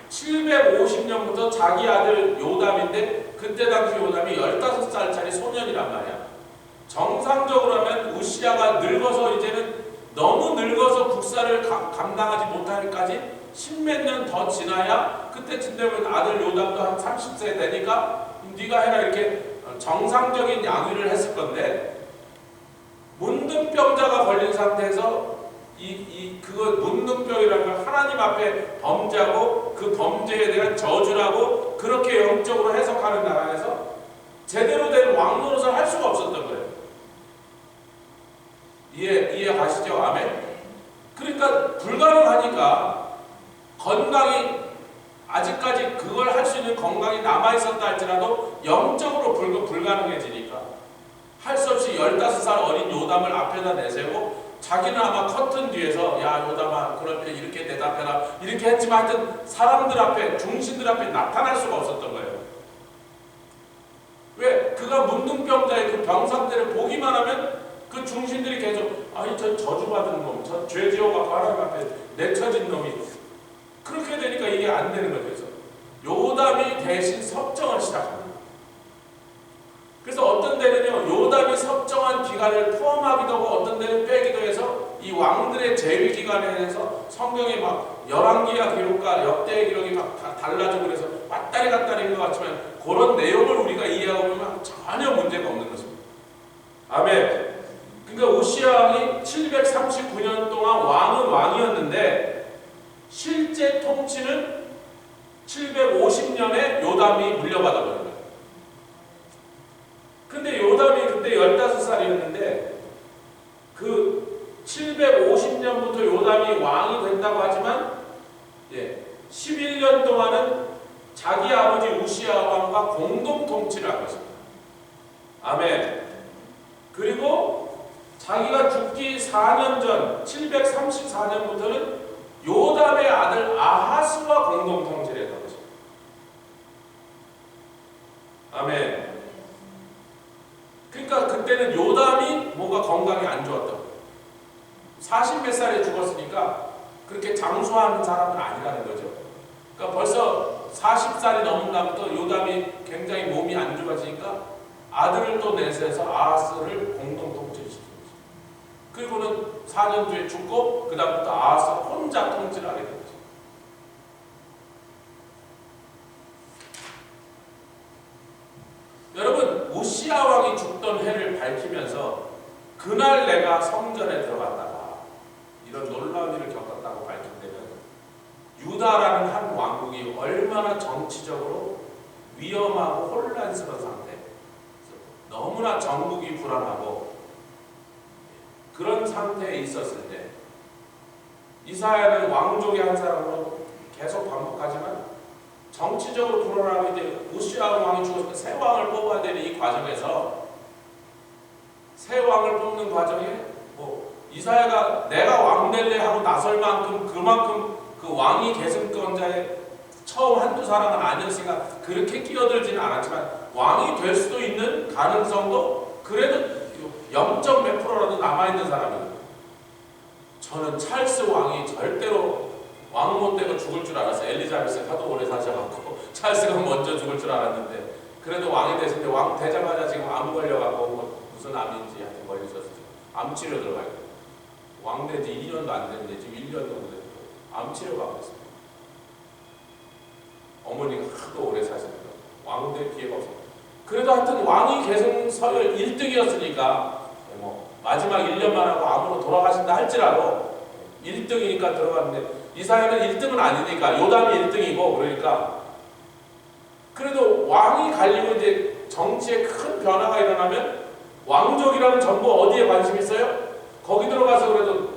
S1: 750년부터 자기 아들 요담인데 그때 당시 요담이 15살짜리 소년이란 말이야. 정상적으로 하면 우시아가 늙어서 이제는 너무 늙어서 국사를 감당하지 못하기까지 10몇 년 더 지나야 그때쯤 되면 아들 요담도 한 30세 되니까 네가 해라 이렇게 정상적인 양위를 했을 건데 문둥병자가 걸린 상태에서 그거 문둥병이라는 걸 하나님 앞에 범죄하고 그 범죄에 대한 저주라고 그렇게 영적으로 해석하는 나라에서 제대로 된 왕노릇을 할 수가 없었던 거예요. 이해 가시죠? 아멘? 그러니까 불가능하니까 건강이 아직까지 그걸 할 수 있는 건강이 남아있었다 할지라도 영적으로 불가능해지니까 할 수 없이 15살 어린 요담을 앞에다 내세우고 자기는 아마 커튼 뒤에서 야 요담아 그럴 때 이렇게 대답해라 이렇게 했지만 하여튼 사람들 앞에 중신들 앞에 나타날 수가 없었던 거예요. 왜? 그가 문둥병자의 그 병 상태를 보기만 하면 그 중신들이 계속 아니 저 저주받은 놈, 저 죄 지어갖고 하나님 앞에 내쳐진 놈이 그렇게 되니까 이게 안 되는 거죠. 그래서 요담이 대신 섭정을 시작합니다. 그래서 어떤 데는요 요담이 섭정한 기간을 포함하기도 하고 어떤 데는 빼기도 해서 이 왕들의 재위 기간에 대해서 성경에 막 열왕기야 기록과 역대의 기록이 막 다 달라지고 그래서 왔다리 갔다리인 것 같지만 그런 내용을 우리가 이해하고 보면 전혀 문제가 없는 것입니다. 아멘. 그러니까 우시아 왕이 739년 동안 왕은 왕이었는데 실제 통치는 750년에 요담이 물려받아 버린 거예요. 근데 요담이 그때 15살이었는데 그 750년부터 요담이 왕이 된다고 하지만 12 자기 아버지 우시야 왕과 공동 통치를 한 것입니다. 아멘. 그리고 자기가 죽기 4년 전 734년부터는 요담의 아들 아하스와 공동 통치를 했던 것입니다. 아멘. 그러니까 그때는 요담이 뭐가 건강이 안 좋았던 거예요. 40몇 살에 죽었으니까 그렇게 장수하는 사람은 아니라는 거죠. 그러니까 벌써 40살이 넘은 다음부터 요담이 굉장히 몸이 안 좋아지니까 아들을 또 내세워서 아하스를 공동 통치시킵니다. 그리고는 4년 뒤에 죽고 그 다음부터 아하스 혼자 통치를 하게 됩니다. 여러분, 우시야 왕이 죽던 해를 밝히면서 그날 내가 성전에 들어갔다가 이런 놀라운 일을 겪었다고 밝힌 때는 유다라는 한 왕국이 얼마나 정치적으로 위험하고 혼란스러운 상태, 너무나 전국이 불안하고 그런 상태에 있었을 때 이사야는 왕족의 한 사람으로 계속 반복하지만 정치적으로 불안하고 이제 우시야 왕이 죽었을 때 새 왕을 뽑아야 되는 이 과정에서 새 왕을 뽑는 과정에 이사야가 내가 왕 될래 하고 나설 만큼 그만큼 그 왕위 계승권자의 처음 한두 사람은 아니었으니까 그렇게 끼어들지는 않았지만 왕이 될 수도 있는 가능성도 그래도 0.몇 %라도 남아있는 사람이에요. 저는 찰스 왕이 절대로 왕 못 되고 죽을 줄 알았어요. 엘리자베스가 하도 오래 사셔갖고 찰스가 먼저 죽을 줄 알았는데 그래도 왕이 됐을 때 왕 되자마자 지금 암 걸려갖고 무슨 암인지 하여튼 걸리셨어요. 암치료 들어가야 돼요. 왕 된 지 2년도 안 됐는데 지금 1년 정도 됐고 암치료 받고 있습니다. 어머니가 하도 오래 사시니까 왕 될 기회가 없어요. 그래도 하여튼 왕위 계승 서열 1등이었으니까 마지막 1년만 하고 암으로 돌아가신다 할지라도 1등이니까 들어갔는데 이사야는 1등은 아니니까 요담이 1등이고 그러니까 그래도 왕이 갈리고 이제 정치에 큰 변화가 일어나면 왕족이라면 전부 어디에 관심이 있어요? 거기 들어가서 그래도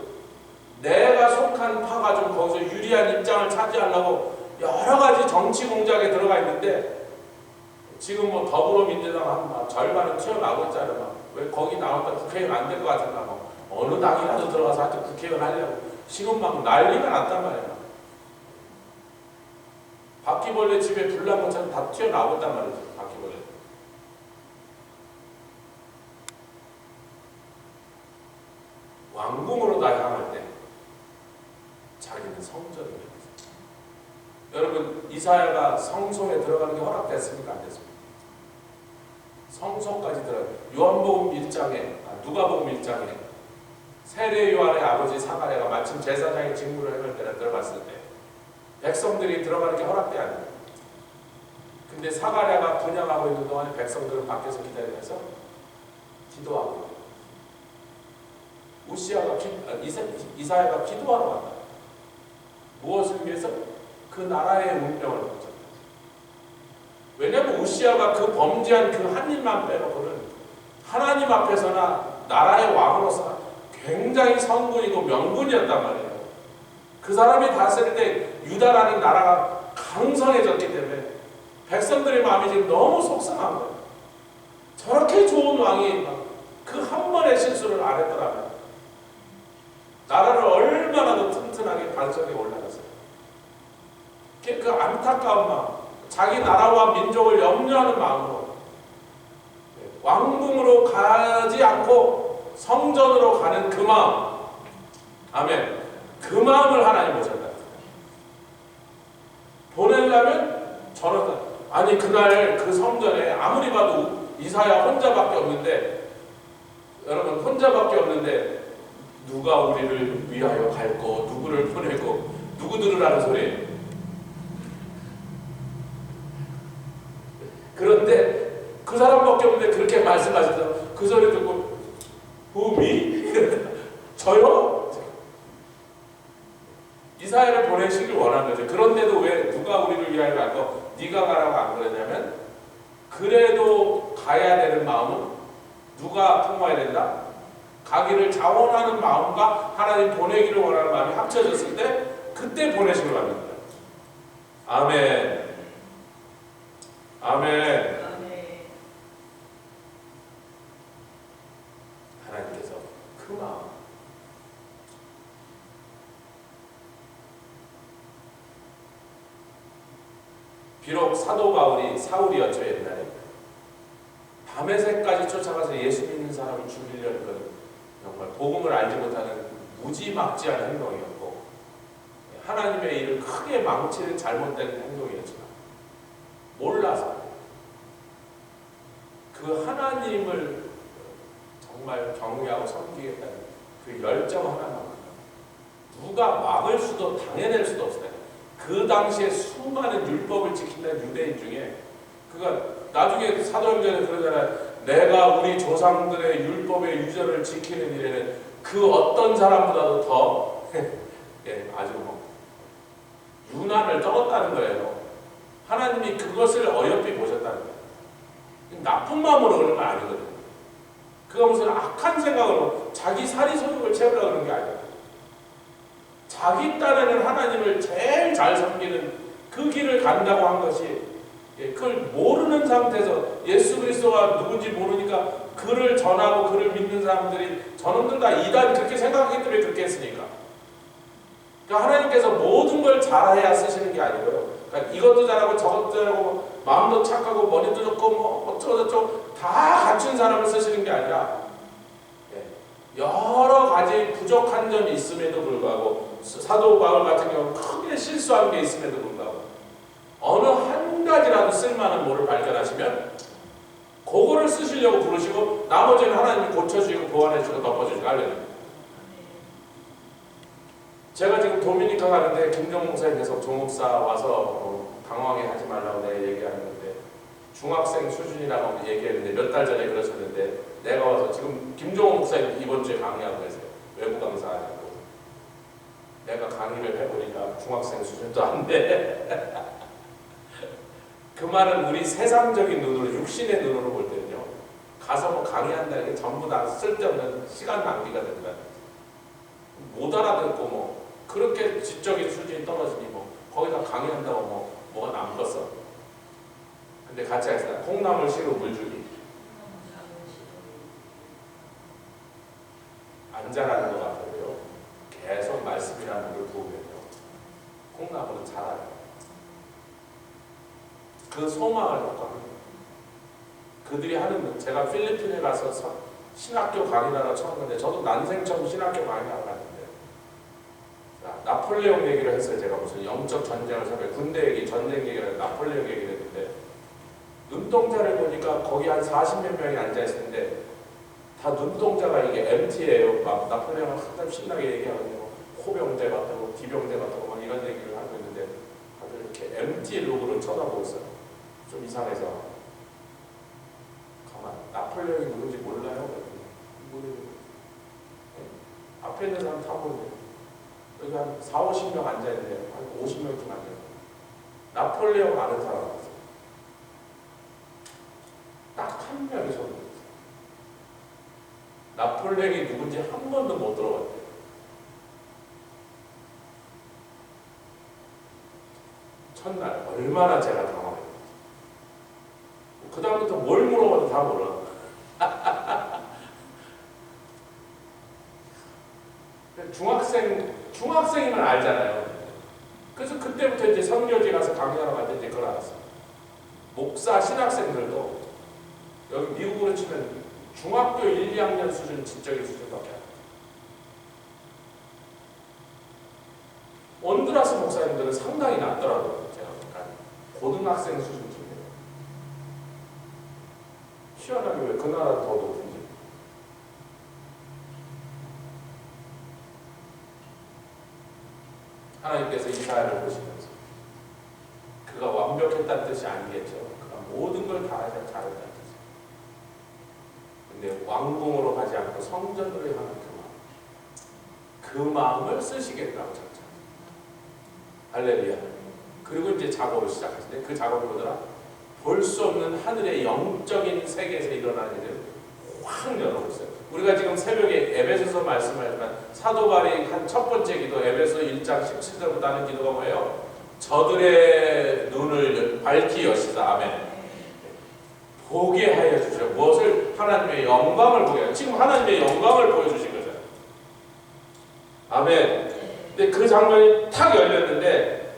S1: 내가 속한 파가 좀 거기서 유리한 입장을 차지하려고 여러 가지 정치 공작에 들어가 있는데 지금 더불어민주당 한 절반은 튀어나오고 있잖아요. 왜 거기 나왔다 국회의원 안 될 것 같은가 어느 당이라도 들어가서 하여튼 국회의원 하려고 지금 막 난리가 났단 말이에요. 바퀴벌레 집에 불난 것처럼 다 튀어나오고 있단 말이죠. 바퀴벌레. 왕궁으로 다 향할 때 자기는 성전을 향했어요. 여러분, 이사야가 성소에 들어가는 게 허락됐습니까? 안 됐습니까? 성소까지 들어가요. 요한복음 1장에 누가복음 1장에 세례 요한의 아버지 사가랴가 마침 제사장의 직무를 해볼 때를 들어갔을 때 백성들이 들어가는 게 허락돼 안 돼요. 근데 사가랴가 분양하고 있는 동안에 백성들은 밖에서 기다리면서 기도하고 이사야가 기도하러 간다. 무엇을 위해서? 그 나라의 운명을 보자. 왜냐하면 우시야가 그 범죄한 그 한 일만 빼놓고는 하나님 앞에서나 나라의 왕으로서 굉장히 성군이고 명군이었단 말이에요. 그 사람이 다스릴 때 유다라는 나라가 강성해졌기 때문에 백성들의 마음이 지금 너무 속상한 거예요. 저렇게 좋은 왕이 그 한 번의 실수를 안 했더라면 나라를 얼마나 더 튼튼하게 반석에 올라갔어요. 그 안타까운 마음, 자기 나라와 민족을 염려하는 마음으로 왕궁으로 가지 않고 성전으로 가는 그 마음, 아멘. 그 마음을 하나님 보셨다. 보내려면 저런 아니 그날 그 성전에 아무리 봐도 이사야 혼자밖에 없는데 여러분 혼자밖에 없는데 누가 우리를 위하여 갈고 누구를 보내고 누구 들으라는 소리예요. 그런데 그 사람밖에 없는데 그렇게 말씀하셔서 그 소리 듣고 미? 저요? 이사야를 보내시길 원한 거죠. 그런데도 왜 누가 우리를 위하여 갈고 네가 가라고 안 그러냐면 그래도 가야 되는 마음은 누가 통과해야 된다? 가기를 자원하는 마음과 하나님 보내기를 원하는 마음이 합쳐졌을 때 그때 보내심을 받는 거예요. 아멘. 아멘.
S2: 아멘.
S1: 하나님께서 그 마음, 비록 사도 바울이 사울이었죠 옛날에. 밤의 새까지 쫓아가서 예수 믿는 사람을 죽이려는 것은 정말 복음을 알지 못하는 무지막지한 행동이었고 하나님의 일을 크게 망치는 잘못된 행동이었지만 몰라서 그 하나님을 정말 경외하고 섬기겠다는 그 열정 하나만큼 누가 막을 수도 당해낼 수도 없어요. 그 당시에 수많은 율법을 지키는 유대인 중에 그가 나중에 사도행전에 그러잖아요. 내가 우리 조상들의 율법의 유전을 지키는 일에는 그 어떤 사람보다도 더 예, 아주 유난을 떨었다는 거예요. 하나님이 그것을 어여삐 보셨다는 거예요. 나쁜 마음으로 그런 건 아니거든요. 그가 무슨 악한 생각으로 자기 사리소욕을 채우려고 그런 게 아니에요. 자기 딴에는 하나님을 제일 잘 섬기는 그 길을 간다고 한 것이 그걸 모르는 상태에서 예수 그리스도가 누군지 모르니까 그를 전하고 그를 믿는 사람들이 저놈들 다 이단 그렇게 생각하기 때문에 그렇게 했으니까. 그러니까 하나님께서 모든 걸 잘해야 쓰시는 게 아니고요. 그러니까 이것도 잘하고 저것도 잘하고 마음도 착하고 머리도 좋고 뭐 어쩌고저쩌고 다 갖춘 사람을 쓰시는 게 아니라 여러 가지 부족한 점이 있음에도 불구하고 사도 바울 같은 경우는 크게 실수한 게 있음에도 불구하고 어느 한 가지라도 쓸만한 뭐를 발견하시면 그거를 쓰시려고 부르시고 나머지는 하나님이 고쳐주시고 보완해주시고 덮어주시고 알려요. 제가 지금 도미니카 가는데 김정 목사님께서 조목사 와서 당황해 하지 말라고 내가 얘기하는데 중학생 수준이라고 얘기했는데 몇 달 전에 그러셨는데 내가 와서 지금 김종호 목사님 이번 주에 강의하고 계세요. 외부 강사하냐고. 내가 강의를 해보니까 중학생 수준도 안 돼. 그 말은 우리 세상적인 눈으로 육신의 눈으로 볼 때는요. 가서 뭐 강의한다는 게 전부 다 쓸데없는 시간 낭비가 된다. 못 알아듣고 뭐 그렇게 지적인 수준이 떨어지니 뭐 거기다 강의한다고 뭐가 남겠어. 근데 같이 하겠습니다. 콩나물 씨로 물 주기. 안 자라는 것 같아요. 계속 말씀이라는 걸 부으면요. 콩나물은 자라요. 그 소망을 갖고 합니다. 그들이 하는, 제가 필리핀에 가서 신학교 강의하러 처음 갔는데 저도 난생 처음 신학교 강의하러 갔는데 나폴레옹 얘기를 했어요. 제가 무슨 영적 전쟁을 사면 군대 얘기, 전쟁 얘기를 나폴레옹 얘기를 했는데 눈동자를 보니까 거기 한 40몇 명이 앉아있었는데 다 눈동자가 이게 MT예요. 막 나폴레옹은 항상 신나게 얘기하고 호병대 같다고 기병대 같다고 막 이런 얘기를 하고 있는데 다들 이렇게 MT 룩으로 쳐다보고 있어요. 좀 이상해서 가만 나폴레옹이 누군지 몰라요? 모르겠어요. 앞에 있는 사람 다 모르겠어요. 여기 한 4, 50명 앉아있는데 한 50명쯤 앉아있어요. 나폴레옹 아는 사람 없어요. 딱 한 명이 손을 들었어요. 나폴레옹이 누군지 한 번도 못 들어봤대요. 첫날 얼마나 제가 당황했어요. 그 다음부터 뭘 물어봐도 다 몰라. 중학생이면 알잖아요. 그래서 그때부터 이제 선교지 가서 강연하러 갈 때 이제 그걸 알았어요. 목사 신학생들도 여기 미국으로 치면 중학교 1, 2학년 수준, 지적인 수준밖에 안 돼요. 온두라스 목사님들은 상당히 낫더라고요. 제가 보니까 고등학생 수준쯤이에요. 희한하게 왜 그 나라 더 높은지. 하나님께서 이사야를 보시면서 그가 완벽했다는 뜻이 아니겠죠. 그가 모든 걸 다 잘했다는 뜻이에요. 근데 왕궁으로 가지 않고 성전으로 향한 그 마음을 쓰시겠다고 작정. 할렐루야. 그리고 이제 작업을 시작하시는데 그 작업이 뭐더라? 볼 수 없는 하늘의 영적인 세계에서 일어나는 일을 확 열어보세요. 우리가 지금 새벽에 에베소서 말씀하지만 사도 바울이 한 첫 번째 기도 에베소 1장 17절부터 하는 기도가 뭐예요? 저들의 눈을 밝히 여시사. 아멘. 보게 하여 주시라. 무엇을? 하나님의 영광을 보게 하여. 지금 하나님의 영광을 보여주신 거잖아요. 아멘. 근데 그 장면이 탁 열렸는데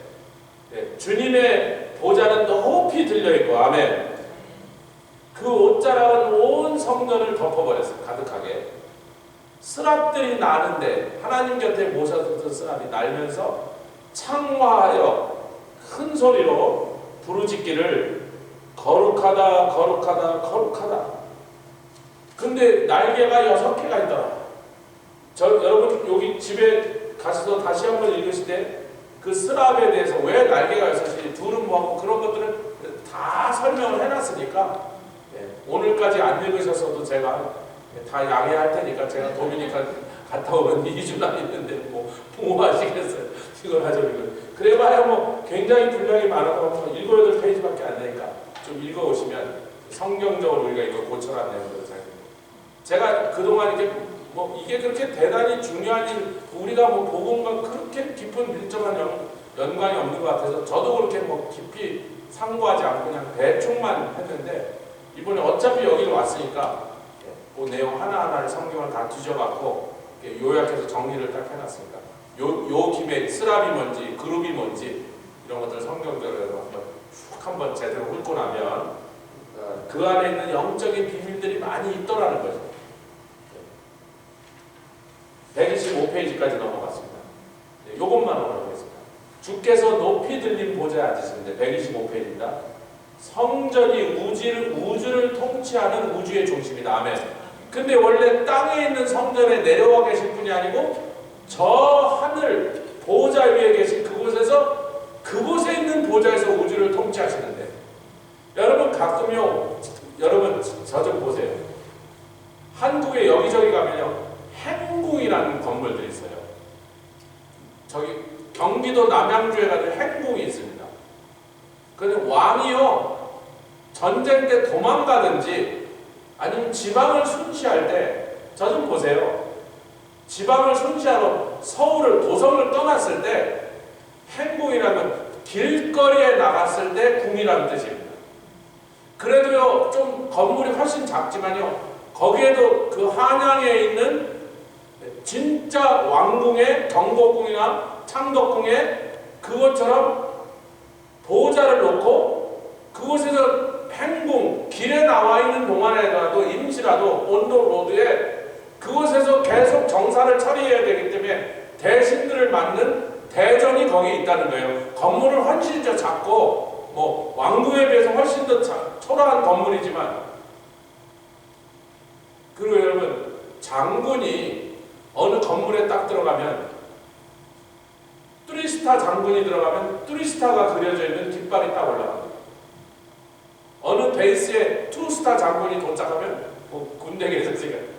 S1: 주님의 보좌는 높이 들려있고, 아멘. 그 옷자락은 온 성전을 덮어버렸어요. 가득하게. 스랍들이 나는데, 하나님 곁에 모셔두던 스랍이 날면서 창화하여 큰 소리로 부르짖기를 거룩하다 거룩하다 거룩하다. 근데 날개가 6개가 있더라. 여러분 여기 집에 가셔서 다시 한번 읽으실 때 그 스랍에 대해서 왜 날개가 6이 둘은 뭐하고 그런 것들을 다 설명을 해놨으니까 오늘까지 안 읽으셔서도 제가 다 양해할 테니까, 제가 도미니카 갔다 오면 2주나 있는데 뭐 부모하시겠어요. 이걸 하죠. 그래봐야 뭐 굉장히 분량이 많아서 7, 8페이지밖에 안 되니까 좀 읽어오시면 성경적으로 우리가 이걸 고쳐놨네요. 제가 그동안 이렇게 뭐 이게 그렇게 대단히 중요한 일, 우리가 뭐 복음과 그렇게 깊은 밀접한 연관이 없는 것 같아서 저도 그렇게 뭐 깊이 상고하지 않고 그냥 대충만 했는데, 이번에 어차피 여기로 왔으니까 그 내용 하나하나를 성경을 다 뒤져갖고 요약해서 정리를 딱 해놨습니다. 요 김에 스랍이 뭔지 그룹이 뭔지 이런 것들 성경적으로 한번 제대로 훑고 나면 그 안에 있는 영적인 비밀들이 많이 있더라는 거죠. 125페이지까지 넘어갔습니다. 요것만 넘어가겠습니다. 주께서 높이 들린 보좌에 앉으시는데 125페이지입니다. 성전이 우주를 통치하는 우주의 중심이다. 아멘. 근데 원래 땅에 있는 성전에 내려와 계실 분이 아니고 저 하늘 보좌 위에 계신 그곳에서, 그곳에 있는 보좌에서 우주를 통치하시는데, 여러분 가끔요, 여러분 저 좀 보세요. 한국에 여기저기 가면요 행궁이라는 건물들이 있어요. 저기 경기도 남양주에 가면 행궁이 있습니다. 그런데 왕이요 전쟁 때 도망가든지 아니면 지방을 순시할 때, 저 좀 보세요. 지방을 순시하러 서울을, 도성을 떠났을 때 행궁이라면 길거리에 나갔을 때 궁이라는 뜻입니다. 그래도요 좀 건물이 훨씬 작지만요, 거기에도 그 한양에 있는 진짜 왕궁의 경복궁이나 창덕궁에 그것처럼 보좌를 놓고 그곳에서 행궁, 길에 나와 있는 동안에라도 임시라도 온도로드에 그곳에서 계속 정사를 처리해야 되기 때문에 대신들을 맡는 대전이 거기에 있다는 거예요. 건물은 훨씬 더 작고 뭐 왕궁에 비해서 훨씬 더 초라한 건물이지만, 그리고 여러분 장군이 어느 건물에 딱 들어가면, 뚜리스타 장군이 들어가면 뚜리스타가 그려져 있는 깃발이 딱 올라갑니다. 어느 베이스에 투스타 장군이 도착하면, 뭐 군대 계셨으니까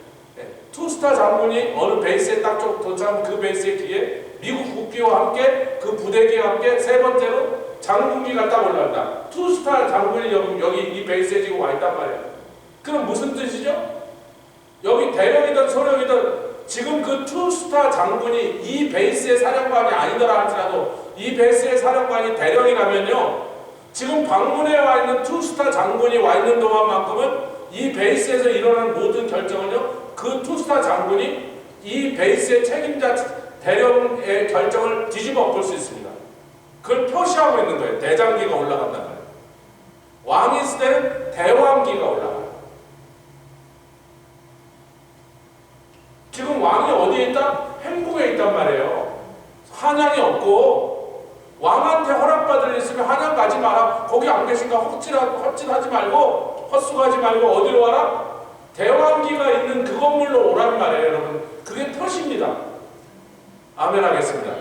S1: 투스타 장군이 어느 베이스에 딱 도착하면 그 베이스의 뒤에 미국 국기와 함께 그 부대기와 함께 세 번째로 장군기가 딱 올라간다. 투스타 장군이 여기 이 베이스에 지금 와 있단 말이에요. 그럼 무슨 뜻이죠? 여기 대령이든 소령이든 지금 그 투스타 장군이 이 베이스의 사령관이 아니더라 할지라도 이 베이스의 사령관이 대령이라면요, 지금 방문에 와 있는 투스타 장군이 와 있는 동안만큼은 이 베이스에서 일어나는 모든 결정은요, 그 투스타 장군이 이 베이스의 책임자 대령의 결정을 뒤집어 엎을 수 있습니다. 그걸 표시하고 있는 거예요. 대장기가 올라간단 말이에요. 왕이 있을 때는 대왕기가 올라가요. 지금 왕이 어디에 있다? 행궁에 있단 말이에요. 한양이 없고, 왕한테 허락받을 일 있으면 한양 가지 마라. 거기 안 계신가 헛짓하지 말고, 헛수고하지 말고 어디로 와라? 대왕기가 있는 그 건물로 오란 말이에요, 여러분. 그게 표시입니다. 아멘 하겠습니다.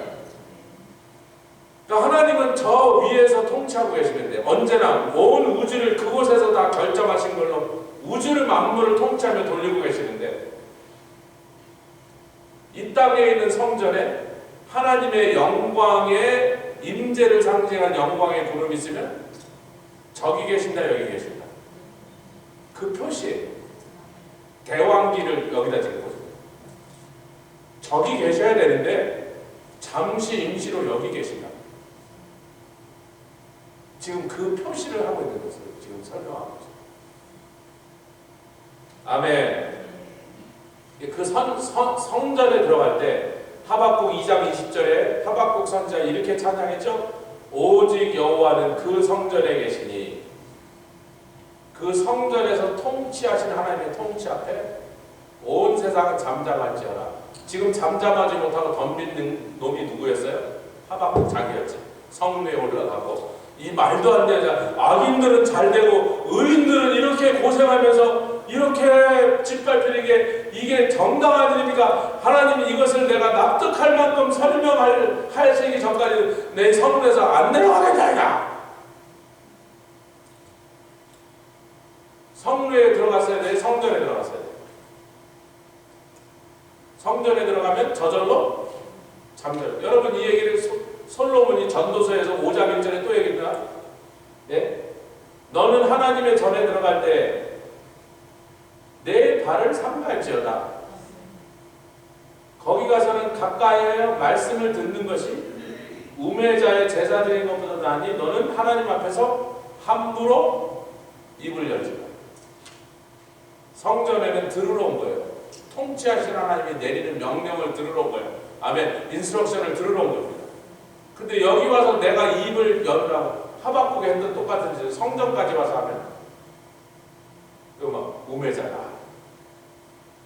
S1: 그러니까 하나님은 저 위에서 통치하고 계시는데, 언제나 온 우주를 그곳에서 다 결정하신 걸로 우주를 만물을 통치하며 돌리고 계시는데, 이 땅에 있는 성전에 하나님의 영광의 임재를 상징한 영광의 구름이 있으면 저기 계신다, 여기 계신다. 그 표시예요. 대왕기를 여기다 지금 보세요. 저기 계셔야 되는데 잠시 임시로 여기 계신다. 지금 그 표시를 하고 있는 것을 지금 설명하고 있어요. 아멘. 그 성전에 들어갈 때 하박국 2장 20절에 하박국 선지자 이렇게 찬양했죠. 오직 여호와는 그 성전에 계시니 그 성전에서 통치하신 하나님의 통치 앞에 온 세상은 잠잠할지어라. 지금 잠잠하지 못하고 덤빈 놈이 누구였어요? 하박국 자기였지. 성내에 올라가고 이 말도 안 되는 악인들은 잘 되고 의인들은 이렇게 고생하면서 이렇게 짓밟히는 이게 정당한 일입니까? 하나님이 이것을 내가 납득할 만큼 설명하시기 전까지 내 성문에서 안 내려가겠다. 성루에 들어갔어야 돼. 성전에 들어갔어야 돼. 성전에 들어가면 저절로 잠들. 여러분 이 얘기를 솔로몬이 전도서에서 5장 1절에 또 얘기했나? 예? 너는 하나님의 전에 들어갈 때 내 발을 삼갈지어다. 거기 가서는 가까이에 말씀을 듣는 것이 우매자의 제사 드리는 것보다 나으니 너는 하나님 앞에서 함부로 입을 열지 마. 성전에는 들으러 온 거예요. 통치하신 하나님이 내리는 명령을 들으러 온 거예요. 아멘. 인스트럭션을 들으러 온 겁니다. 근데 여기 와서 내가 입을 열으라고 하박국에 했던 똑같은 짓을 성전까지 와서 하면 그거 막 우매자다.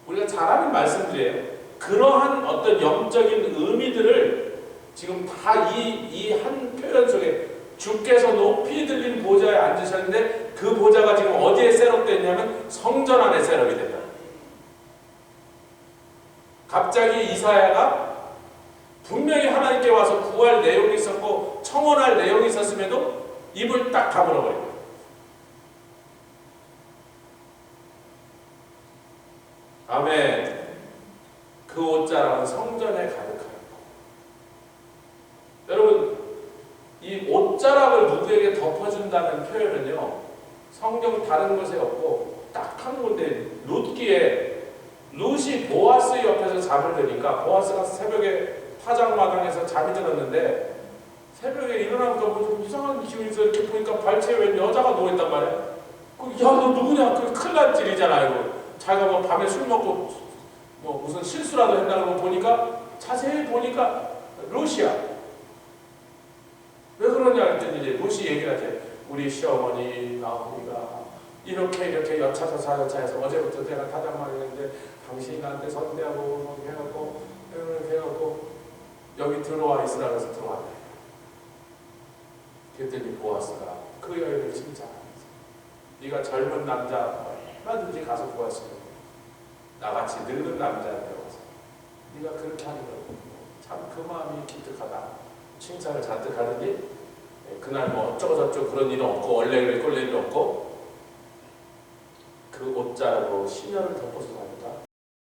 S1: 우리가 잘 아는 말씀들이에요. 그러한 어떤 영적인 의미들을 지금 다 이 한 표현 속에 주께서 높이 들린 보좌에 앉으셨는데 그 보좌가 지금 어디에 셋업되어 있냐면 성전 안에 셋업이 된다. 갑자기 이사야가 분명히 하나님께 와서 구할 내용이 있었고 청원할 내용이 있었음에도 입을 딱 다물어 버려요. 아멘. 그 옷자락은 성전에 가득하고. 여러분 이 옷자락을 누구에게 덮어준다는 표현은요 성경 다른 곳에 없고 딱 한 군데 룻기에 룻이 보아스 옆에서 잠을 드니까 보아스가 새벽에 파장마당에서 잠이 들었는데 새벽에 일어나니까 뭐 이상한 기운이 있어. 이렇게 보니까 발치에 웬 여자가 누워있단 말이야. 야 너 누구냐? 그 큰일 날 일이잖아 이거. 자기가 뭐 밤에 술 먹고 뭐 무슨 실수라도 했다고 보니까 자세히 보니까 룻이야. 왜 그러냐 했더니 이제 룻이 얘기를 하지. 우리 시어머니 나오니까 이렇게 여차저차해서 어제부터 내가 타장만 했는데 당신이 나한테 선대하고 해갖고 여기 들어와 있으라 그래서 들어왔다. 그랬더니 보아스가 그 여인을 칭찬하면서 네가 젊은 남자 얼마든지 가서 보았으면 나같이 늙은 남자한테 와서 네가 그렇게 하는 거 참 그 마음이 기특하다. 칭찬을 잔뜩 하더니 그날 뭐 어쩌고저쩌고 그런 일은 없고 원래 꼴릴 일 없고 그 옷자락으로 시녀를 덮어서